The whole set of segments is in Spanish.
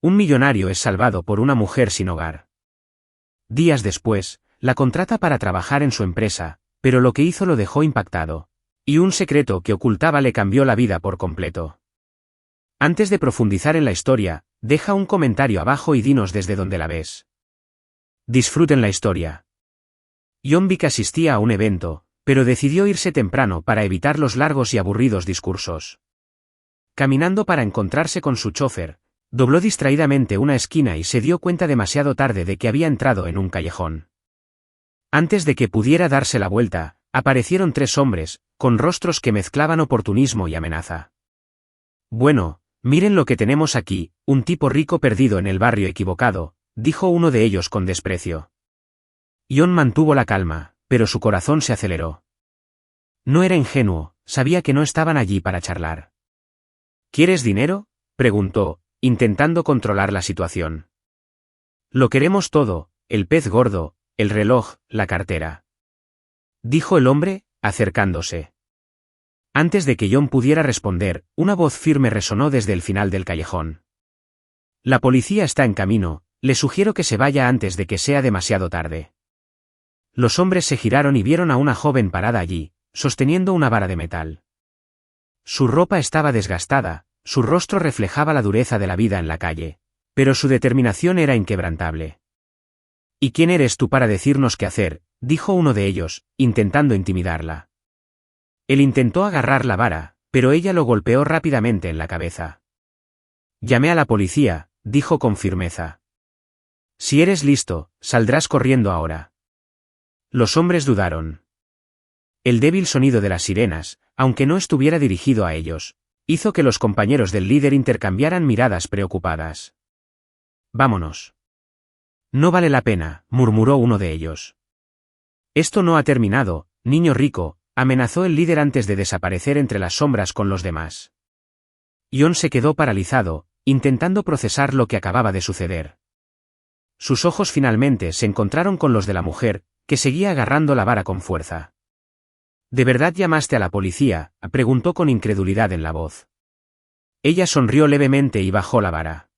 Un millonario es salvado por una mujer sin hogar. Días después, la contrata para trabajar en su empresa, pero lo que hizo lo dejó impactado. Y un secreto que ocultaba le cambió la vida por completo. Antes de profundizar en la historia, deja un comentario abajo y dinos desde dónde la ves. Disfruten la historia. Jon Vic asistía a un evento, pero decidió irse temprano para evitar los largos y aburridos discursos. Caminando para encontrarse con su chofer, dobló distraídamente una esquina y se dio cuenta demasiado tarde de que había entrado en un callejón. Antes de que pudiera darse la vuelta, aparecieron 3 hombres, con rostros que mezclaban oportunismo y amenaza. Bueno, miren lo que tenemos aquí, un tipo rico perdido en el barrio equivocado, dijo uno de ellos con desprecio. Jon mantuvo la calma, pero su corazón se aceleró. No era ingenuo, sabía que no estaban allí para charlar. ¿Quieres dinero?, preguntó, intentando controlar la situación. Lo queremos todo, el pez gordo, el reloj, la cartera, dijo el hombre, acercándose. Antes de que Jon pudiera responder, una voz firme resonó desde el final del callejón. La policía está en camino, le sugiero que se vaya antes de que sea demasiado tarde. Los hombres se giraron y vieron a una joven parada allí, sosteniendo una vara de metal. Su ropa estaba desgastada, su rostro reflejaba la dureza de la vida en la calle, pero su determinación era inquebrantable. ¿Y quién eres tú para decirnos qué hacer?, dijo uno de ellos, intentando intimidarla. Él intentó agarrar la vara, pero ella lo golpeó rápidamente en la cabeza. Llamé a la policía, dijo con firmeza. Si eres listo, saldrás corriendo ahora. Los hombres dudaron. El débil sonido de las sirenas, aunque no estuviera dirigido a ellos, hizo que los compañeros del líder intercambiaran miradas preocupadas. Vámonos. No vale la pena, murmuró uno de ellos. Esto no ha terminado, niño rico, amenazó el líder antes de desaparecer entre las sombras con los demás. Jon se quedó paralizado, intentando procesar lo que acababa de suceder. Sus ojos finalmente se encontraron con los de la mujer, que seguía agarrando la vara con fuerza. ¿De verdad llamaste a la policía?, preguntó con incredulidad en la voz. Ella sonrió levemente y bajó la vara.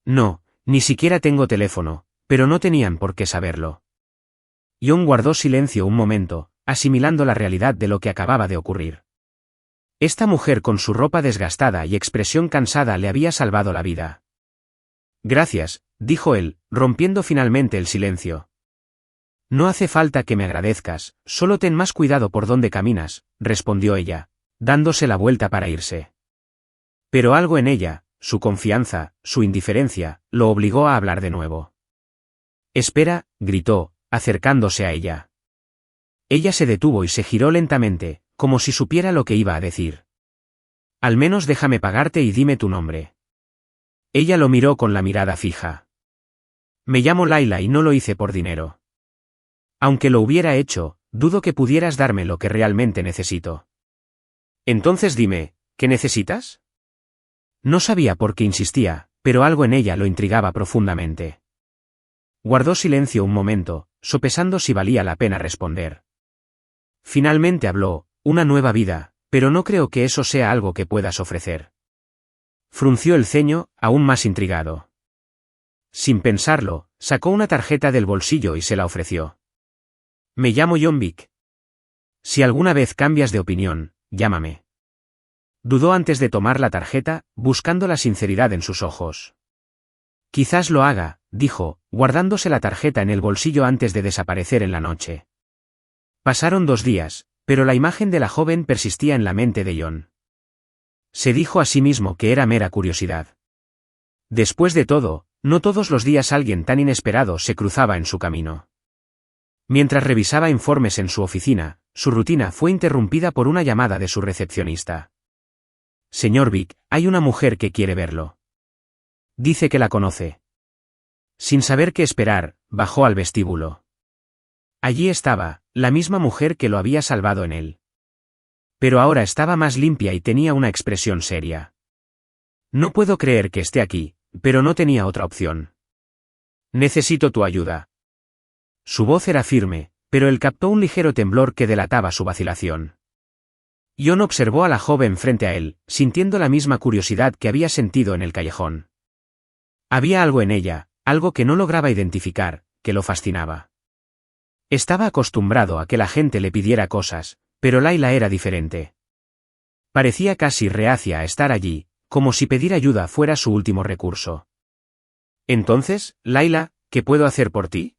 No, ni siquiera tengo teléfono, pero no tenían por qué saberlo. Jon guardó silencio un momento, asimilando la realidad de lo que acababa de ocurrir. Esta mujer con su ropa desgastada y expresión cansada le había salvado la vida. Gracias, dijo él, rompiendo finalmente el silencio. No hace falta que me agradezcas, solo ten más cuidado por dónde caminas, respondió ella, dándose la vuelta para irse. Pero algo en ella, su confianza, su indiferencia, lo obligó a hablar de nuevo. Espera, gritó, acercándose a ella. Ella se detuvo y se giró lentamente, como si supiera lo que iba a decir. Al menos déjame pagarte y dime tu nombre. Ella lo miró con la mirada fija. Me llamo Laila y no lo hice por dinero. Aunque lo hubiera hecho, dudo que pudieras darme lo que realmente necesito. Entonces dime, ¿qué necesitas? No sabía por qué insistía, pero algo en ella lo intrigaba profundamente. Guardó silencio un momento, sopesando si valía la pena responder. Finalmente habló, una nueva vida, pero no creo que eso sea algo que puedas ofrecer. Frunció el ceño, aún más intrigado. Sin pensarlo, sacó una tarjeta del bolsillo y se la ofreció. Me llamo Jon Vic. Si alguna vez cambias de opinión, llámame. Dudó antes de tomar la tarjeta, buscando la sinceridad en sus ojos. Quizás lo haga, dijo, guardándose la tarjeta en el bolsillo antes de desaparecer en la noche. Pasaron 2 días, pero la imagen de la joven persistía en la mente de Jon. Se dijo a sí mismo que era mera curiosidad. Después de todo, no todos los días alguien tan inesperado se cruzaba en su camino. Mientras revisaba informes en su oficina, su rutina fue interrumpida por una llamada de su recepcionista. Señor Vic, hay una mujer que quiere verlo. Dice que la conoce. Sin saber qué esperar, bajó al vestíbulo. Allí estaba, la misma mujer que lo había salvado en él. Pero ahora estaba más limpia y tenía una expresión seria. No puedo creer que esté aquí, pero no tenía otra opción. Necesito tu ayuda. Su voz era firme, pero él captó un ligero temblor que delataba su vacilación. Jon observó a la joven frente a él, sintiendo la misma curiosidad que había sentido en el callejón. Había algo en ella, algo que no lograba identificar, que lo fascinaba. Estaba acostumbrado a que la gente le pidiera cosas, pero Layla era diferente. Parecía casi reacia a estar allí, como si pedir ayuda fuera su último recurso. Entonces, Layla, ¿qué puedo hacer por ti?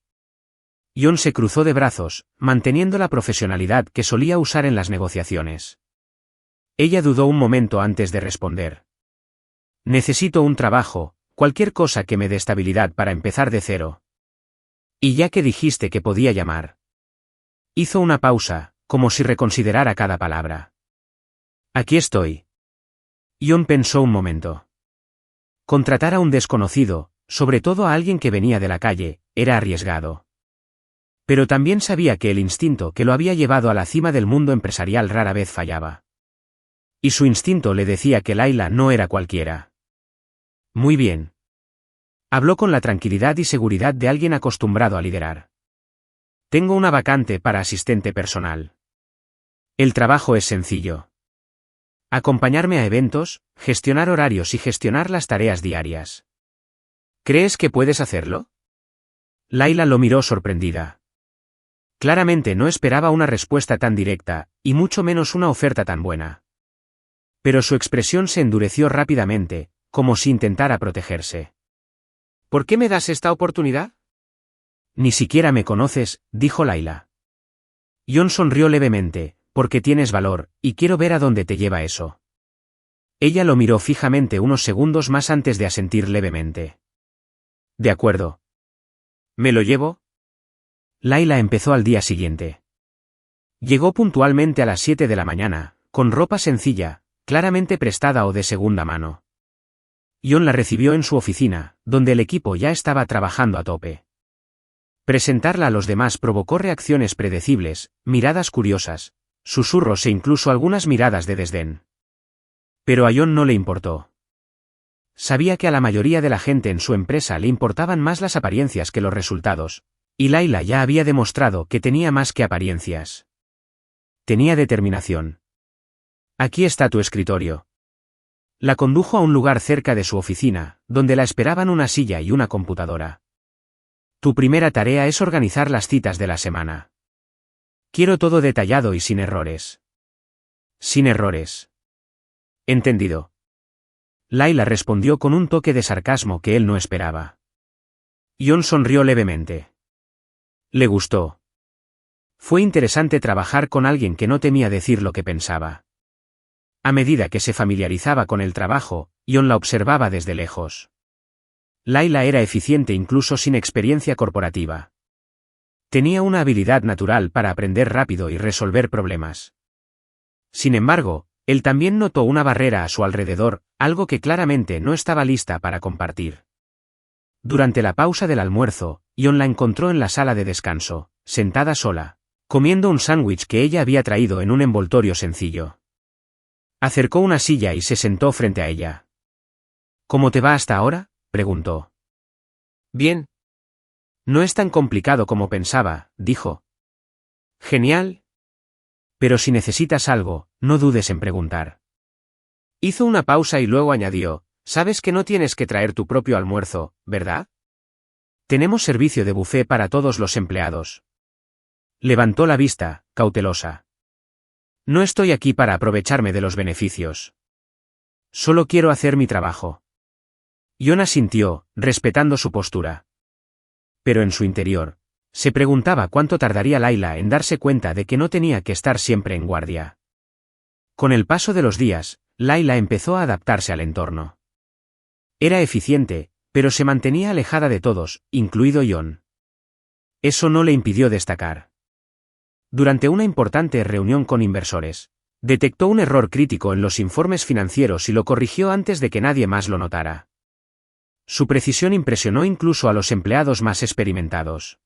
Jon se cruzó de brazos, manteniendo la profesionalidad que solía usar en las negociaciones. Ella dudó un momento antes de responder. Necesito un trabajo, cualquier cosa que me dé estabilidad para empezar de cero. Y ya que dijiste que podía llamar. Hizo una pausa, como si reconsiderara cada palabra. Aquí estoy. Jon pensó un momento. Contratar a un desconocido, sobre todo a alguien que venía de la calle, era arriesgado. Pero también sabía que el instinto que lo había llevado a la cima del mundo empresarial rara vez fallaba. Y su instinto le decía que Layla no era cualquiera. Muy bien. Habló con la tranquilidad y seguridad de alguien acostumbrado a liderar. Tengo una vacante para asistente personal. El trabajo es sencillo. Acompañarme a eventos, gestionar horarios y gestionar las tareas diarias. ¿Crees que puedes hacerlo? Layla lo miró sorprendida. Claramente no esperaba una respuesta tan directa, y mucho menos una oferta tan buena. Pero su expresión se endureció rápidamente, como si intentara protegerse. ¿Por qué me das esta oportunidad? Ni siquiera me conoces, dijo Layla. Jon sonrió levemente, porque tienes valor, y quiero ver a dónde te lleva eso. Ella lo miró fijamente unos segundos más antes de asentir levemente. De acuerdo. ¿Me lo llevo? Layla empezó al día siguiente. Llegó puntualmente a las 7 de la mañana, con ropa sencilla, claramente prestada o de segunda mano. Jon la recibió en su oficina, donde el equipo ya estaba trabajando a tope. Presentarla a los demás provocó reacciones predecibles, miradas curiosas, susurros e incluso algunas miradas de desdén. Pero a Jon no le importó. Sabía que a la mayoría de la gente en su empresa le importaban más las apariencias que los resultados, y Layla ya había demostrado que tenía más que apariencias. Tenía determinación. Aquí está tu escritorio. La condujo a un lugar cerca de su oficina, donde la esperaban una silla y una computadora. Tu primera tarea es organizar las citas de la semana. Quiero todo detallado y sin errores. Sin errores. Entendido. Layla respondió con un toque de sarcasmo que él no esperaba. Jon sonrió levemente. Le gustó. Fue interesante trabajar con alguien que no temía decir lo que pensaba. A medida que se familiarizaba con el trabajo, Jon la observaba desde lejos. Layla era eficiente incluso sin experiencia corporativa. Tenía una habilidad natural para aprender rápido y resolver problemas. Sin embargo, él también notó una barrera a su alrededor, algo que claramente no estaba lista para compartir. Durante la pausa del almuerzo, Jon la encontró en la sala de descanso, sentada sola, comiendo un sándwich que ella había traído en un envoltorio sencillo. Acercó una silla y se sentó frente a ella. ¿Cómo te va hasta ahora?, preguntó. Bien. No es tan complicado como pensaba, dijo. Genial. Pero si necesitas algo, no dudes en preguntar. Hizo una pausa y luego añadió, sabes que no tienes que traer tu propio almuerzo, ¿verdad? Tenemos servicio de buffet para todos los empleados. Levantó la vista, cautelosa. No estoy aquí para aprovecharme de los beneficios. Solo quiero hacer mi trabajo. Jon asintió, respetando su postura. Pero en su interior, se preguntaba cuánto tardaría Layla en darse cuenta de que no tenía que estar siempre en guardia. Con el paso de los días, Layla empezó a adaptarse al entorno. Era eficiente, pero se mantenía alejada de todos, incluido Jon. Eso no le impidió destacar. Durante una importante reunión con inversores, detectó un error crítico en los informes financieros y lo corrigió antes de que nadie más lo notara. Su precisión impresionó incluso a los empleados más experimentados.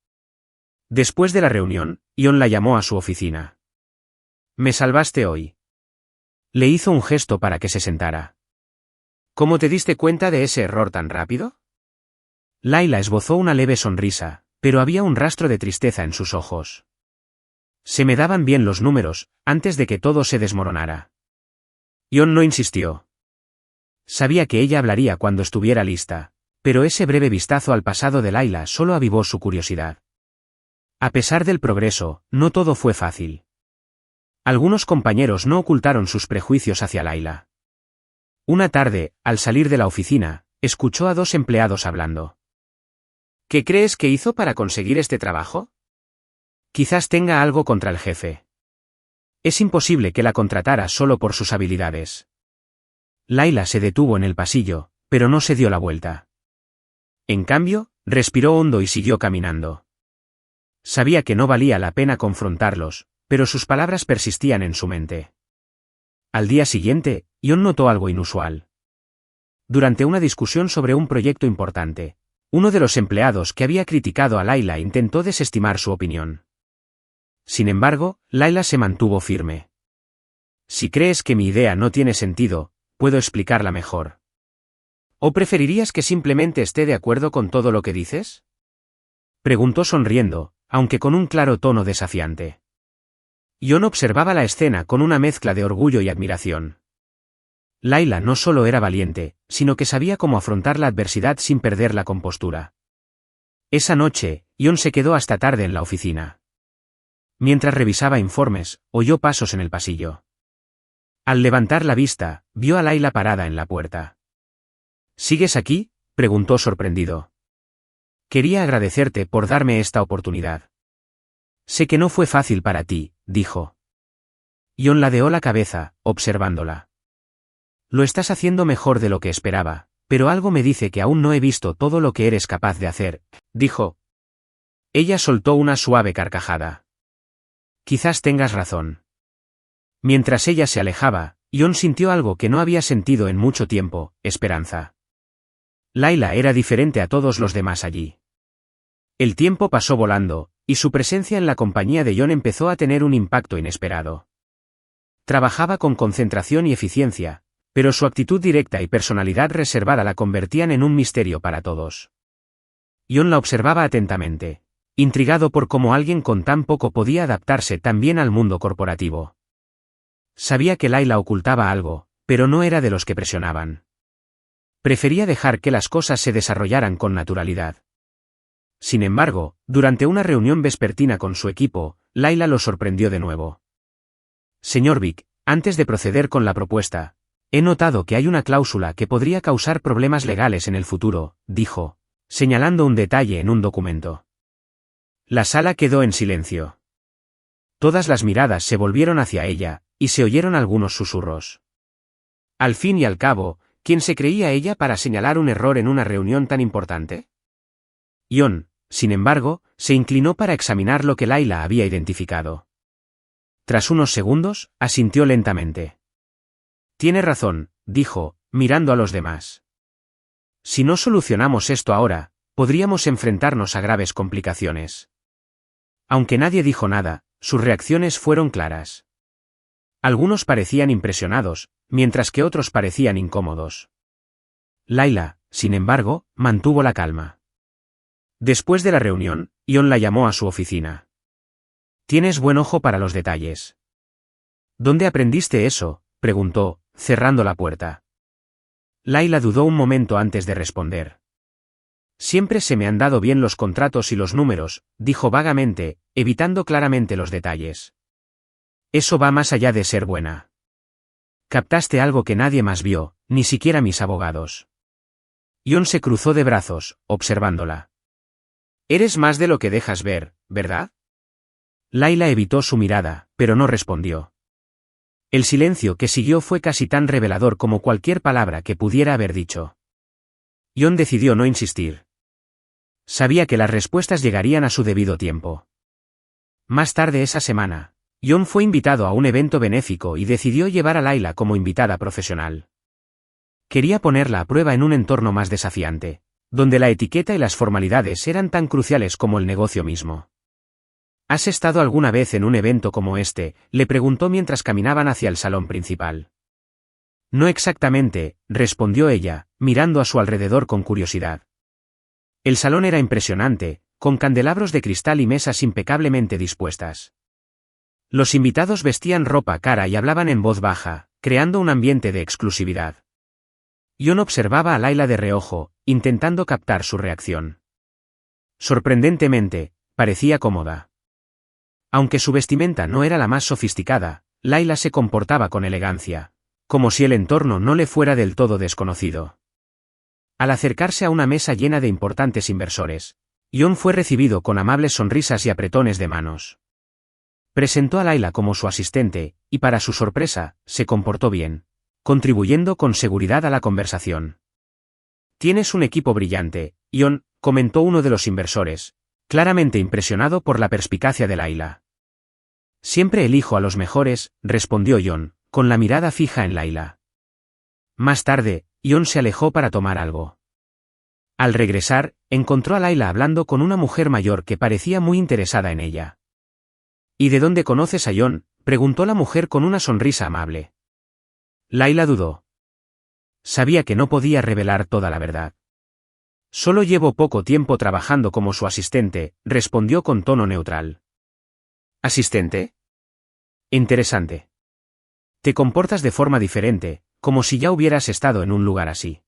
Después de la reunión, Jon la llamó a su oficina. «Me salvaste hoy». Le hizo un gesto para que se sentara. «¿Cómo te diste cuenta de ese error tan rápido?» Layla esbozó una leve sonrisa, pero había un rastro de tristeza en sus ojos. Se me daban bien los números, antes de que todo se desmoronara. Jon no insistió. Sabía que ella hablaría cuando estuviera lista, pero ese breve vistazo al pasado de Layla solo avivó su curiosidad. A pesar del progreso, no todo fue fácil. Algunos compañeros no ocultaron sus prejuicios hacia Layla. Una tarde, al salir de la oficina, escuchó a dos empleados hablando. ¿Qué crees que hizo para conseguir este trabajo? Quizás tenga algo contra el jefe. Es imposible que la contratara solo por sus habilidades. Layla se detuvo en el pasillo, pero no se dio la vuelta. En cambio, respiró hondo y siguió caminando. Sabía que no valía la pena confrontarlos, pero sus palabras persistían en su mente. Al día siguiente, Ion notó algo inusual. Durante una discusión sobre un proyecto importante, uno de los empleados que había criticado a Layla intentó desestimar su opinión. Sin embargo, Layla se mantuvo firme. Si crees que mi idea no tiene sentido, puedo explicarla mejor. ¿O preferirías que simplemente esté de acuerdo con todo lo que dices? Preguntó sonriendo, aunque con un claro tono desafiante. Ion observaba la escena con una mezcla de orgullo y admiración. Layla no solo era valiente, sino que sabía cómo afrontar la adversidad sin perder la compostura. Esa noche, Ion se quedó hasta tarde en la oficina. Mientras revisaba informes, oyó pasos en el pasillo. Al levantar la vista, vio a Layla parada en la puerta. ¿Sigues aquí?, preguntó sorprendido. Quería agradecerte por darme esta oportunidad. Sé que no fue fácil para ti, dijo. Ion ladeó la cabeza, observándola. Lo estás haciendo mejor de lo que esperaba, pero algo me dice que aún no he visto todo lo que eres capaz de hacer, dijo. Ella soltó una suave carcajada. Quizás tengas razón. Mientras ella se alejaba, Ion sintió algo que no había sentido en mucho tiempo, esperanza. Layla era diferente a todos los demás allí. El tiempo pasó volando, y su presencia en la compañía de Ion empezó a tener un impacto inesperado. Trabajaba con concentración y eficiencia, pero su actitud directa y personalidad reservada la convertían en un misterio para todos. Ion la observaba atentamente, intrigado por cómo alguien con tan poco podía adaptarse tan bien al mundo corporativo. Sabía que Layla ocultaba algo, pero no era de los que presionaban. Prefería dejar que las cosas se desarrollaran con naturalidad. Sin embargo, durante una reunión vespertina con su equipo, Layla lo sorprendió de nuevo. Señor Vic, antes de proceder con la propuesta, he notado que hay una cláusula que podría causar problemas legales en el futuro, dijo, señalando un detalle en un documento. La sala quedó en silencio. Todas las miradas se volvieron hacia ella, y se oyeron algunos susurros. Al fin y al cabo, ¿quién se creía ella para señalar un error en una reunión tan importante? Ion, sin embargo, se inclinó para examinar lo que Layla había identificado. Tras unos segundos, asintió lentamente. Tiene razón, dijo, mirando a los demás. Si no solucionamos esto ahora, podríamos enfrentarnos a graves complicaciones. Aunque nadie dijo nada, sus reacciones fueron claras. Algunos parecían impresionados, mientras que otros parecían incómodos. Layla, sin embargo, mantuvo la calma. Después de la reunión, Ion la llamó a su oficina. Tienes buen ojo para los detalles. ¿Dónde aprendiste eso?, preguntó, cerrando la puerta. Layla dudó un momento antes de responder. Siempre se me han dado bien los contratos y los números, dijo vagamente, evitando claramente los detalles. Eso va más allá de ser buena. Captaste algo que nadie más vio, ni siquiera mis abogados. Ion se cruzó de brazos, observándola. Eres más de lo que dejas ver, ¿verdad? Layla evitó su mirada, pero no respondió. El silencio que siguió fue casi tan revelador como cualquier palabra que pudiera haber dicho. Ion decidió no insistir. Sabía que las respuestas llegarían a su debido tiempo. Más tarde esa semana, Ion fue invitado a un evento benéfico y decidió llevar a Layla como invitada profesional. Quería ponerla a prueba en un entorno más desafiante, donde la etiqueta y las formalidades eran tan cruciales como el negocio mismo. ¿Has estado alguna vez en un evento como este?, le preguntó mientras caminaban hacia el salón principal. No exactamente, respondió ella, mirando a su alrededor con curiosidad. El salón era impresionante, con candelabros de cristal y mesas impecablemente dispuestas. Los invitados vestían ropa cara y hablaban en voz baja, creando un ambiente de exclusividad. Ion observaba a Layla de reojo, intentando captar su reacción. Sorprendentemente, parecía cómoda. Aunque su vestimenta no era la más sofisticada, Layla se comportaba con elegancia, como si el entorno no le fuera del todo desconocido. Al acercarse a una mesa llena de importantes inversores, Jon fue recibido con amables sonrisas y apretones de manos. Presentó a Layla como su asistente, y para su sorpresa, se comportó bien, contribuyendo con seguridad a la conversación. «Tienes un equipo brillante, Jon», comentó uno de los inversores, claramente impresionado por la perspicacia de Layla. «Siempre elijo a los mejores», respondió Jon, con la mirada fija en Layla. Más tarde, Jon se alejó para tomar algo. Al regresar, encontró a Layla hablando con una mujer mayor que parecía muy interesada en ella. «¿Y de dónde conoces a Jon?», preguntó la mujer con una sonrisa amable. Layla dudó. Sabía que no podía revelar toda la verdad. «Solo llevo poco tiempo trabajando como su asistente», respondió con tono neutral. «¿Asistente? Interesante. Te comportas de forma diferente, como si ya hubieras estado en un lugar así».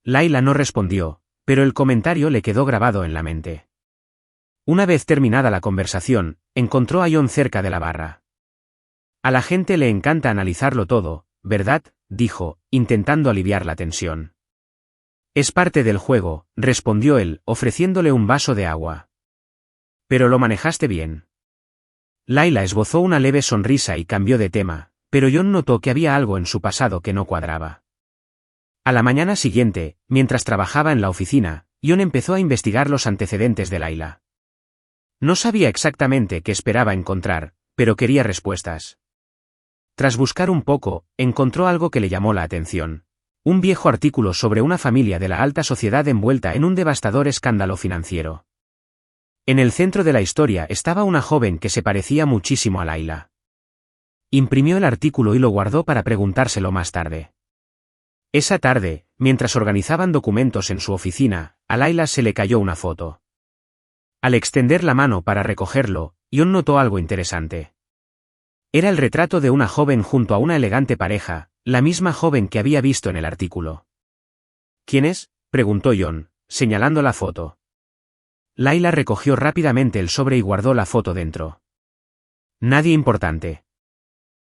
Layla no respondió, pero el comentario le quedó grabado en la mente. Una vez terminada la conversación, encontró a Jon cerca de la barra. «A la gente le encanta analizarlo todo, ¿verdad?», dijo, intentando aliviar la tensión. «Es parte del juego», respondió él, ofreciéndole un vaso de agua. «Pero lo manejaste bien». Layla esbozó una leve sonrisa y cambió de tema, pero Jon notó que había algo en su pasado que no cuadraba. A la mañana siguiente, mientras trabajaba en la oficina, Jon empezó a investigar los antecedentes de Layla. No sabía exactamente qué esperaba encontrar, pero quería respuestas. Tras buscar un poco, encontró algo que le llamó la atención. Un viejo artículo sobre una familia de la alta sociedad envuelta en un devastador escándalo financiero. En el centro de la historia estaba una joven que se parecía muchísimo a Layla. Imprimió el artículo y lo guardó para preguntárselo más tarde. Esa tarde, mientras organizaban documentos en su oficina, a Layla se le cayó una foto. Al extender la mano para recogerlo, Jon notó algo interesante. Era el retrato de una joven junto a una elegante pareja, la misma joven que había visto en el artículo. «¿Quién es?», preguntó Jon, señalando la foto. Layla recogió rápidamente el sobre y guardó la foto dentro. «Nadie importante».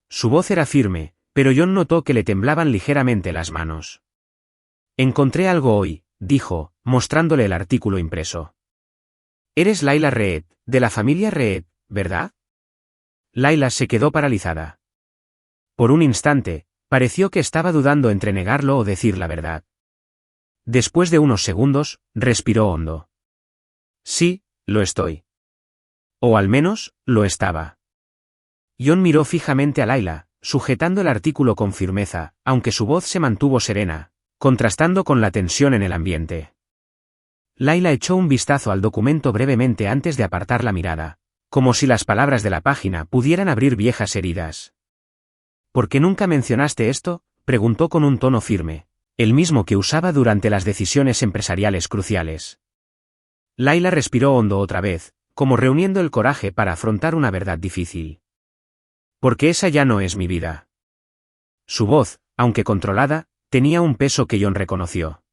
Su voz era firme, pero Jon notó que le temblaban ligeramente las manos. «Encontré algo hoy», dijo, mostrándole el artículo impreso. «Eres Layla Reed, de la familia Reed, ¿verdad?». Layla se quedó paralizada. Por un instante, pareció que estaba dudando entre negarlo o decir la verdad. Después de unos segundos, respiró hondo. «Sí, lo estoy». O al menos, lo estaba. Jon miró fijamente a Layla, sujetando el artículo con firmeza, aunque su voz se mantuvo serena, contrastando con la tensión en el ambiente. Layla echó un vistazo al documento brevemente antes de apartar la mirada, como si las palabras de la página pudieran abrir viejas heridas. «¿Por qué nunca mencionaste esto?», preguntó con un tono firme, el mismo que usaba durante las decisiones empresariales cruciales. Layla respiró hondo otra vez, como reuniendo el coraje para afrontar una verdad difícil. «Porque esa ya no es mi vida». Su voz, aunque controlada, tenía un peso que Jon reconoció.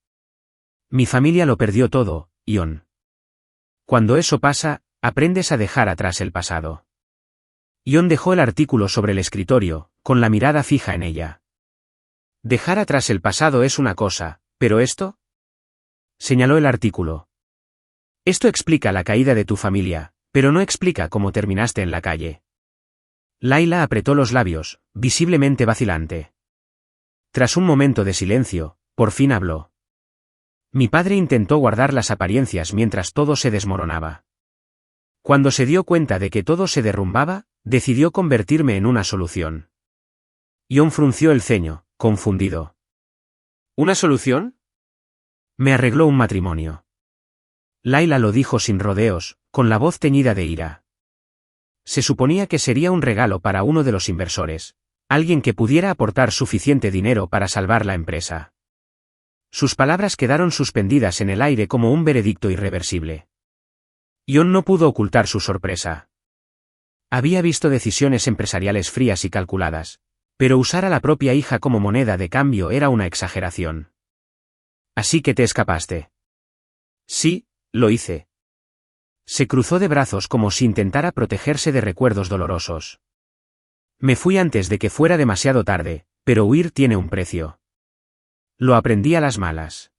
«Mi familia lo perdió todo, Jon. Cuando eso pasa, aprendes a dejar atrás el pasado». Jon dejó el artículo sobre el escritorio, con la mirada fija en ella. «Dejar atrás el pasado es una cosa, pero esto…», señaló el artículo. «Esto explica la caída de tu familia, pero no explica cómo terminaste en la calle». Layla apretó los labios, visiblemente vacilante. Tras un momento de silencio, por fin habló. «Mi padre intentó guardar las apariencias mientras todo se desmoronaba. Cuando se dio cuenta de que todo se derrumbaba, decidió convertirme en una solución». Jon frunció el ceño, confundido. «¿Una solución?». «Me arregló un matrimonio». Layla lo dijo sin rodeos, con la voz teñida de ira. Se suponía que sería un regalo para uno de los inversores, alguien que pudiera aportar suficiente dinero para salvar la empresa. Sus palabras quedaron suspendidas en el aire como un veredicto irreversible. Jon no pudo ocultar su sorpresa. Había visto decisiones empresariales frías y calculadas, pero usar a la propia hija como moneda de cambio era una exageración. Así que te escapaste. Sí, lo hice. Se cruzó de brazos como si intentara protegerse de recuerdos dolorosos. Me fui antes de que fuera demasiado tarde, pero huir tiene un precio. Lo aprendí a las malas.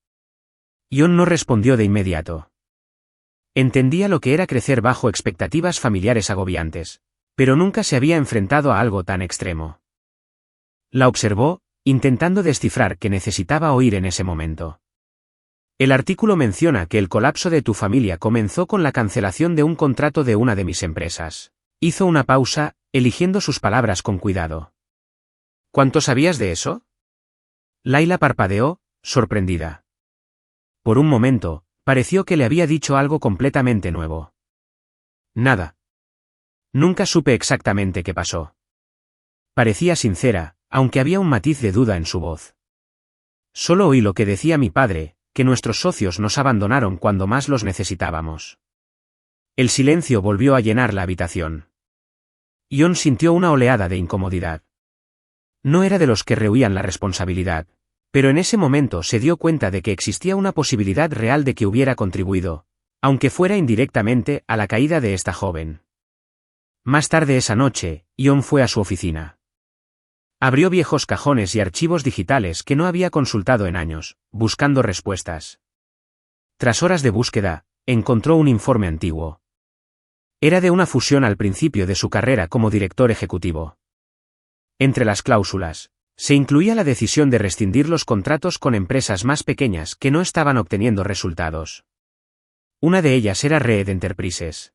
Jon no respondió de inmediato. Entendía lo que era crecer bajo expectativas familiares agobiantes, pero nunca se había enfrentado a algo tan extremo. La observó, intentando descifrar qué necesitaba oír en ese momento. El artículo menciona que el colapso de tu familia comenzó con la cancelación de un contrato de una de mis empresas. Hizo una pausa, eligiendo sus palabras con cuidado. ¿Cuánto sabías de eso? Layla parpadeó, sorprendida. Por un momento, pareció que le había dicho algo completamente nuevo. Nada. Nunca supe exactamente qué pasó. Parecía sincera, aunque había un matiz de duda en su voz. Solo oí lo que decía mi padre, que nuestros socios nos abandonaron cuando más los necesitábamos. El silencio volvió a llenar la habitación. Jon sintió una oleada de incomodidad. No era de los que rehuían la responsabilidad, pero en ese momento se dio cuenta de que existía una posibilidad real de que hubiera contribuido, aunque fuera indirectamente, a la caída de esta joven. Más tarde esa noche, Jon fue a su oficina. Abrió viejos cajones y archivos digitales que no había consultado en años, buscando respuestas. Tras horas de búsqueda, encontró un informe antiguo. Era de una fusión al principio de su carrera como director ejecutivo. Entre las cláusulas, se incluía la decisión de rescindir los contratos con empresas más pequeñas que no estaban obteniendo resultados. Una de ellas era Red Enterprises.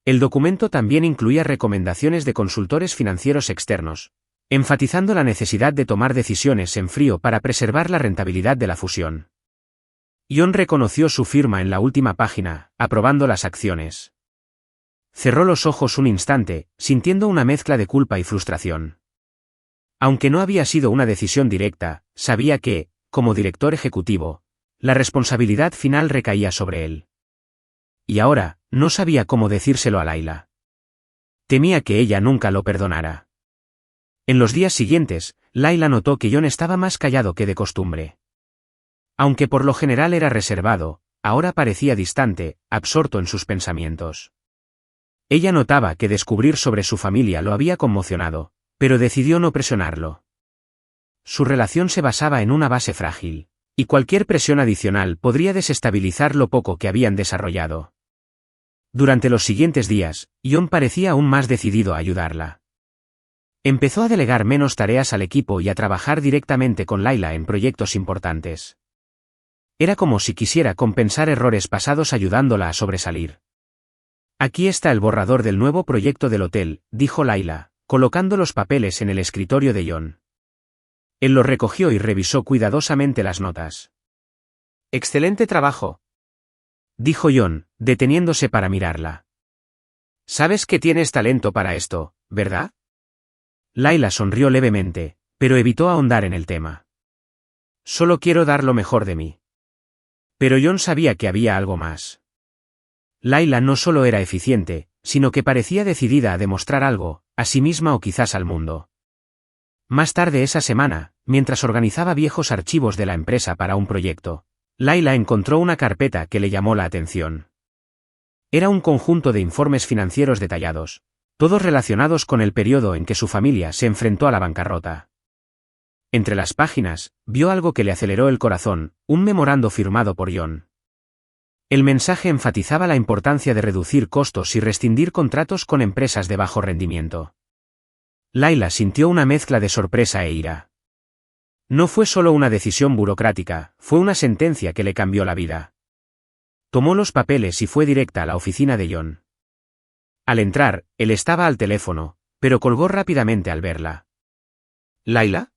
El documento también incluía recomendaciones de consultores financieros externos, enfatizando la necesidad de tomar decisiones en frío para preservar la rentabilidad de la fusión. Jon reconoció su firma en la última página, aprobando las acciones. Cerró los ojos un instante, sintiendo una mezcla de culpa y frustración. Aunque no había sido una decisión directa, sabía que, como director ejecutivo, la responsabilidad final recaía sobre él. Y ahora, no sabía cómo decírselo a Layla. Temía que ella nunca lo perdonara. En los días siguientes, Layla notó que Jon estaba más callado que de costumbre. Aunque por lo general era reservado, ahora parecía distante, absorto en sus pensamientos. Ella notaba que descubrir sobre su familia lo había conmocionado, pero decidió no presionarlo. Su relación se basaba en una base frágil, y cualquier presión adicional podría desestabilizar lo poco que habían desarrollado. Durante los siguientes días, Jon parecía aún más decidido a ayudarla. Empezó a delegar menos tareas al equipo y a trabajar directamente con Layla en proyectos importantes. Era como si quisiera compensar errores pasados ayudándola a sobresalir. Aquí está el borrador del nuevo proyecto del hotel, dijo Layla, colocando los papeles en el escritorio de Jon. Él los recogió y revisó cuidadosamente las notas. «Excelente trabajo», dijo Jon, deteniéndose para mirarla. «Sabes que tienes talento para esto, ¿verdad?» Layla sonrió levemente, pero evitó ahondar en el tema. «Solo quiero dar lo mejor de mí». Pero Jon sabía que había algo más. Layla no solo era eficiente, sino que parecía decidida a demostrar algo, a sí misma o quizás al mundo. Más tarde esa semana, mientras organizaba viejos archivos de la empresa para un proyecto, Layla encontró una carpeta que le llamó la atención. Era un conjunto de informes financieros detallados, todos relacionados con el periodo en que su familia se enfrentó a la bancarrota. Entre las páginas, vio algo que le aceleró el corazón, un memorando firmado por Jon. El mensaje enfatizaba la importancia de reducir costos y rescindir contratos con empresas de bajo rendimiento. Layla sintió una mezcla de sorpresa e ira. No fue solo una decisión burocrática, fue una sentencia que le cambió la vida. Tomó los papeles y fue directa a la oficina de Jon. Al entrar, él estaba al teléfono, pero colgó rápidamente al verla. «¿Layla?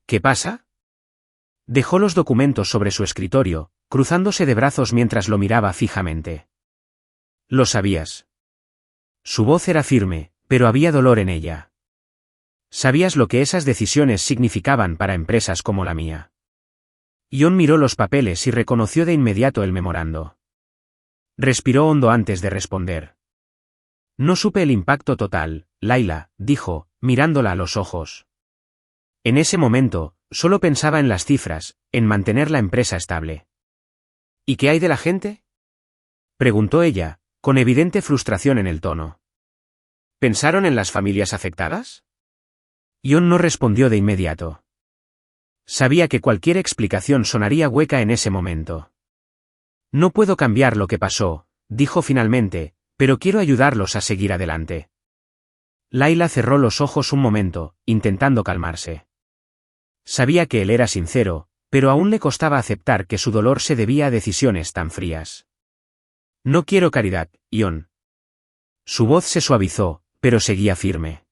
¿Qué pasa?» Dejó los documentos sobre su escritorio, cruzándose de brazos mientras lo miraba fijamente. «Lo sabías». Su voz era firme, pero había dolor en ella. «¿Sabías lo que esas decisiones significaban para empresas como la mía?» Jon miró los papeles y reconoció de inmediato el memorando. Respiró hondo antes de responder. «No supe el impacto total, Layla», dijo, mirándola a los ojos. En ese momento, solo pensaba en las cifras, en mantener la empresa estable. ¿Y qué hay de la gente?, preguntó ella, con evidente frustración en el tono. ¿Pensaron en las familias afectadas? John no respondió de inmediato. Sabía que cualquier explicación sonaría hueca en ese momento. No puedo cambiar lo que pasó, dijo finalmente, pero quiero ayudarlos a seguir adelante. Layla cerró los ojos un momento, intentando calmarse. Sabía que él era sincero, pero aún le costaba aceptar que su dolor se debía a decisiones tan frías. No quiero caridad, John. Su voz se suavizó, pero seguía firme.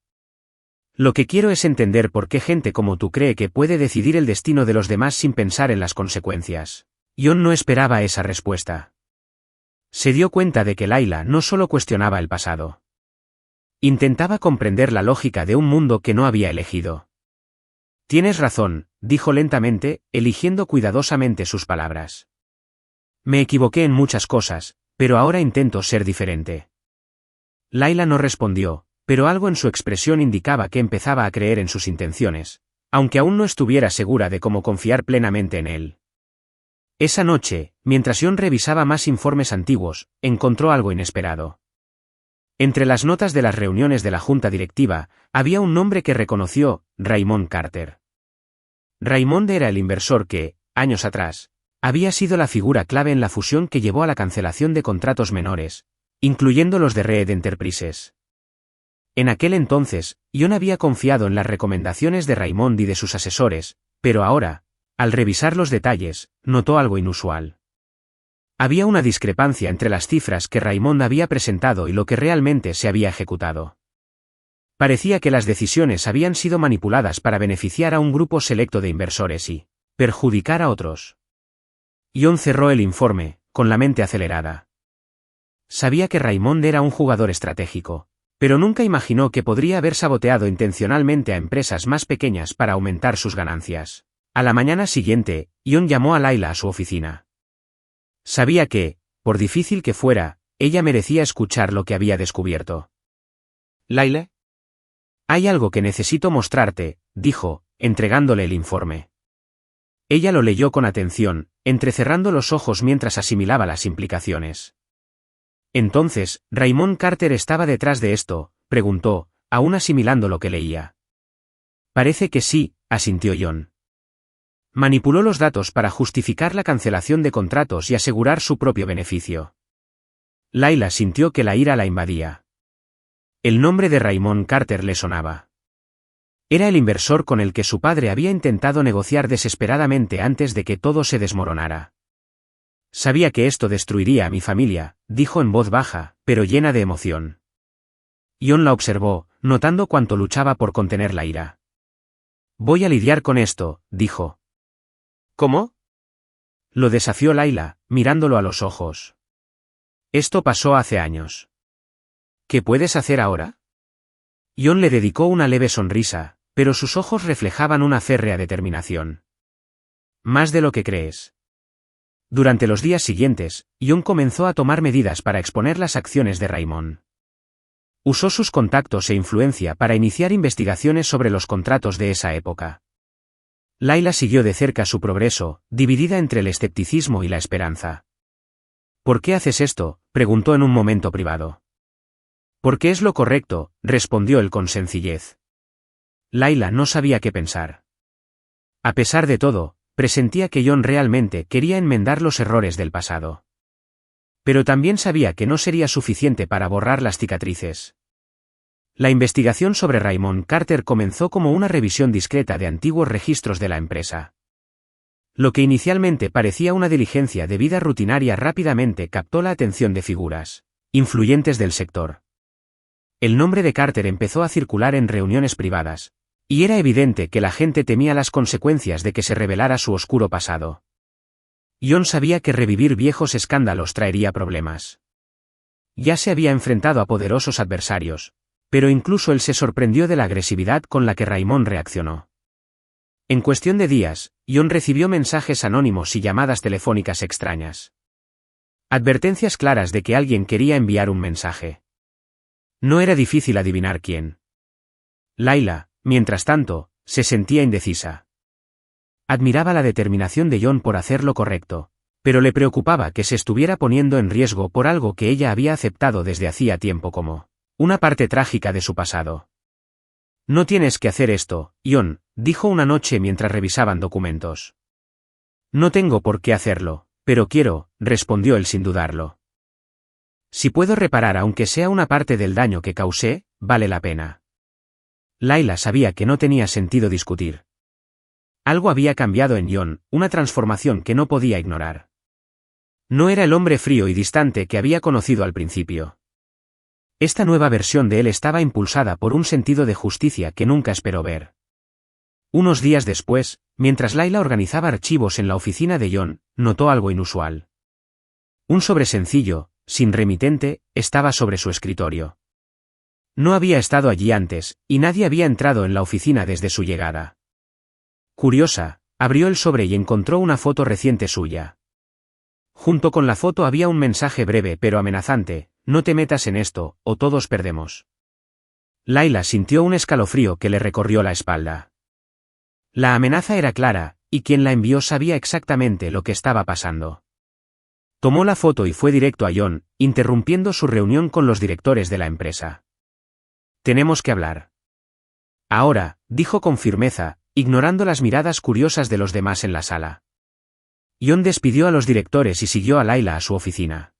Lo que quiero es entender por qué gente como tú cree que puede decidir el destino de los demás sin pensar en las consecuencias. John no esperaba esa respuesta. Se dio cuenta de que Layla no solo cuestionaba el pasado. Intentaba comprender la lógica de un mundo que no había elegido. Tienes razón, dijo lentamente, eligiendo cuidadosamente sus palabras. Me equivoqué en muchas cosas, pero ahora intento ser diferente. Layla no respondió, pero algo en su expresión indicaba que empezaba a creer en sus intenciones, aunque aún no estuviera segura de cómo confiar plenamente en él. Esa noche, mientras John revisaba más informes antiguos, encontró algo inesperado. Entre las notas de las reuniones de la junta directiva, había un nombre que reconoció: Raymond Carter. Raymond era el inversor que, años atrás, había sido la figura clave en la fusión que llevó a la cancelación de contratos menores, incluyendo los de Reed Enterprises. En aquel entonces, John había confiado en las recomendaciones de Raymond y de sus asesores, pero ahora, al revisar los detalles, notó algo inusual. Había una discrepancia entre las cifras que Raymond había presentado y lo que realmente se había ejecutado. Parecía que las decisiones habían sido manipuladas para beneficiar a un grupo selecto de inversores y perjudicar a otros. John cerró el informe, con la mente acelerada. Sabía que Raymond era un jugador estratégico, pero nunca imaginó que podría haber saboteado intencionalmente a empresas más pequeñas para aumentar sus ganancias. A la mañana siguiente, John llamó a Layla a su oficina. Sabía que, por difícil que fuera, ella merecía escuchar lo que había descubierto. «Layla, hay algo que necesito mostrarte», dijo, entregándole el informe. Ella lo leyó con atención, entrecerrando los ojos mientras asimilaba las implicaciones. Entonces, ¿Raymond Carter estaba detrás de esto?, preguntó, aún asimilando lo que leía. Parece que sí, asintió John. Manipuló los datos para justificar la cancelación de contratos y asegurar su propio beneficio. Layla sintió que la ira la invadía. El nombre de Raymond Carter le sonaba. Era el inversor con el que su padre había intentado negociar desesperadamente antes de que todo se desmoronara. Sabía que esto destruiría a mi familia, dijo en voz baja, pero llena de emoción. John la observó, notando cuánto luchaba por contener la ira. Voy a lidiar con esto, dijo. ¿Cómo?, lo desafió Layla, mirándolo a los ojos. Esto pasó hace años. ¿Qué puedes hacer ahora? John le dedicó una leve sonrisa, pero sus ojos reflejaban una férrea determinación. Más de lo que crees. Durante los días siguientes, John comenzó a tomar medidas para exponer las acciones de Raymond. Usó sus contactos e influencia para iniciar investigaciones sobre los contratos de esa época. Layla siguió de cerca su progreso, dividida entre el escepticismo y la esperanza. ¿Por qué haces esto?, preguntó en un momento privado. Porque es lo correcto, respondió él con sencillez. Layla no sabía qué pensar. A pesar de todo, presentía que John realmente quería enmendar los errores del pasado. Pero también sabía que no sería suficiente para borrar las cicatrices. La investigación sobre Raymond Carter comenzó como una revisión discreta de antiguos registros de la empresa. Lo que inicialmente parecía una diligencia de vida rutinaria rápidamente captó la atención de figuras influyentes del sector. El nombre de Carter empezó a circular en reuniones privadas, y era evidente que la gente temía las consecuencias de que se revelara su oscuro pasado. John sabía que revivir viejos escándalos traería problemas. Ya se había enfrentado a poderosos adversarios, pero incluso él se sorprendió de la agresividad con la que Raymond reaccionó. En cuestión de días, John recibió mensajes anónimos y llamadas telefónicas extrañas. Advertencias claras de que alguien quería enviar un mensaje. No era difícil adivinar quién. Layla, mientras tanto, se sentía indecisa. Admiraba la determinación de John por hacer lo correcto, pero le preocupaba que se estuviera poniendo en riesgo por algo que ella había aceptado desde hacía tiempo como una parte trágica de su pasado. No tienes que hacer esto, John, dijo una noche mientras revisaban documentos. No tengo por qué hacerlo, pero quiero, respondió él sin dudarlo. Si puedo reparar aunque sea una parte del daño que causé, vale la pena. Layla sabía que no tenía sentido discutir. Algo había cambiado en John, una transformación que no podía ignorar. No era el hombre frío y distante que había conocido al principio. Esta nueva versión de él estaba impulsada por un sentido de justicia que nunca esperó ver. Unos días después, mientras Layla organizaba archivos en la oficina de John, notó algo inusual. Un sobre sencillo, sin remitente, estaba sobre su escritorio. No había estado allí antes, y nadie había entrado en la oficina desde su llegada. Curiosa, abrió el sobre y encontró una foto reciente suya. Junto con la foto había un mensaje breve pero amenazante: no te metas en esto, o todos perdemos. Layla sintió un escalofrío que le recorrió la espalda. La amenaza era clara, y quien la envió sabía exactamente lo que estaba pasando. Tomó la foto y fue directo a John, interrumpiendo su reunión con los directores de la empresa. Tenemos que hablar. Ahora, dijo con firmeza, ignorando las miradas curiosas de los demás en la sala. John despidió a los directores y siguió a Layla a su oficina.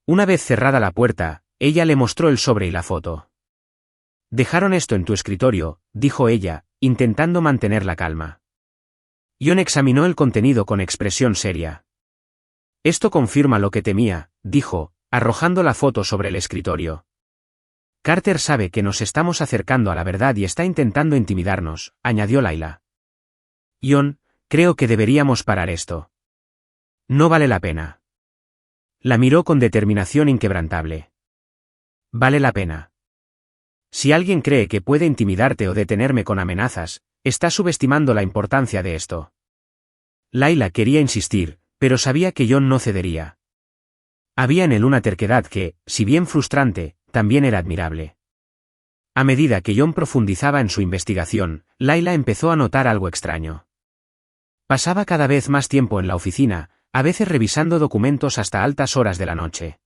Una vez cerrada la puerta, ella le mostró el sobre y la foto. Dejaron esto en tu escritorio, dijo ella, intentando mantener la calma. John examinó el contenido con expresión seria. Esto confirma lo que temía, dijo, arrojando la foto sobre el escritorio. Carter sabe que nos estamos acercando a la verdad y está intentando intimidarnos, añadió Layla. John, creo que deberíamos parar esto. No vale la pena. La miró con determinación inquebrantable. Vale la pena. Si alguien cree que puede intimidarte o detenerme con amenazas, está subestimando la importancia de esto. Layla quería insistir, pero sabía que John no cedería. Había en él una terquedad que, si bien frustrante, también era admirable. A medida que John profundizaba en su investigación, Layla empezó a notar algo extraño. Pasaba cada vez más tiempo en la oficina, a veces revisando documentos hasta altas horas de la noche.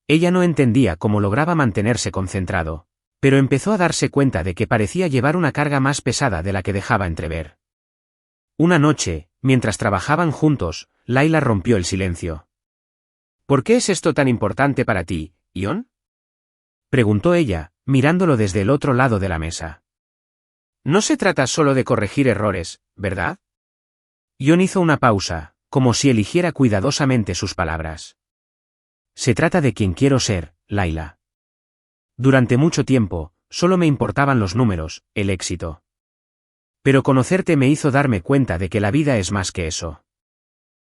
Ella no entendía cómo lograba mantenerse concentrado, pero empezó a darse cuenta de que parecía llevar una carga más pesada de la que dejaba entrever. Una noche, mientras trabajaban juntos, Layla rompió el silencio. ¿Por qué es esto tan importante para ti, John? Preguntó ella, mirándolo desde el otro lado de la mesa. No se trata solo de corregir errores, ¿verdad? John hizo una pausa, como si eligiera cuidadosamente sus palabras. Se trata de quien quiero ser, Layla. Durante mucho tiempo, solo me importaban los números, el éxito. Pero conocerte me hizo darme cuenta de que la vida es más que eso.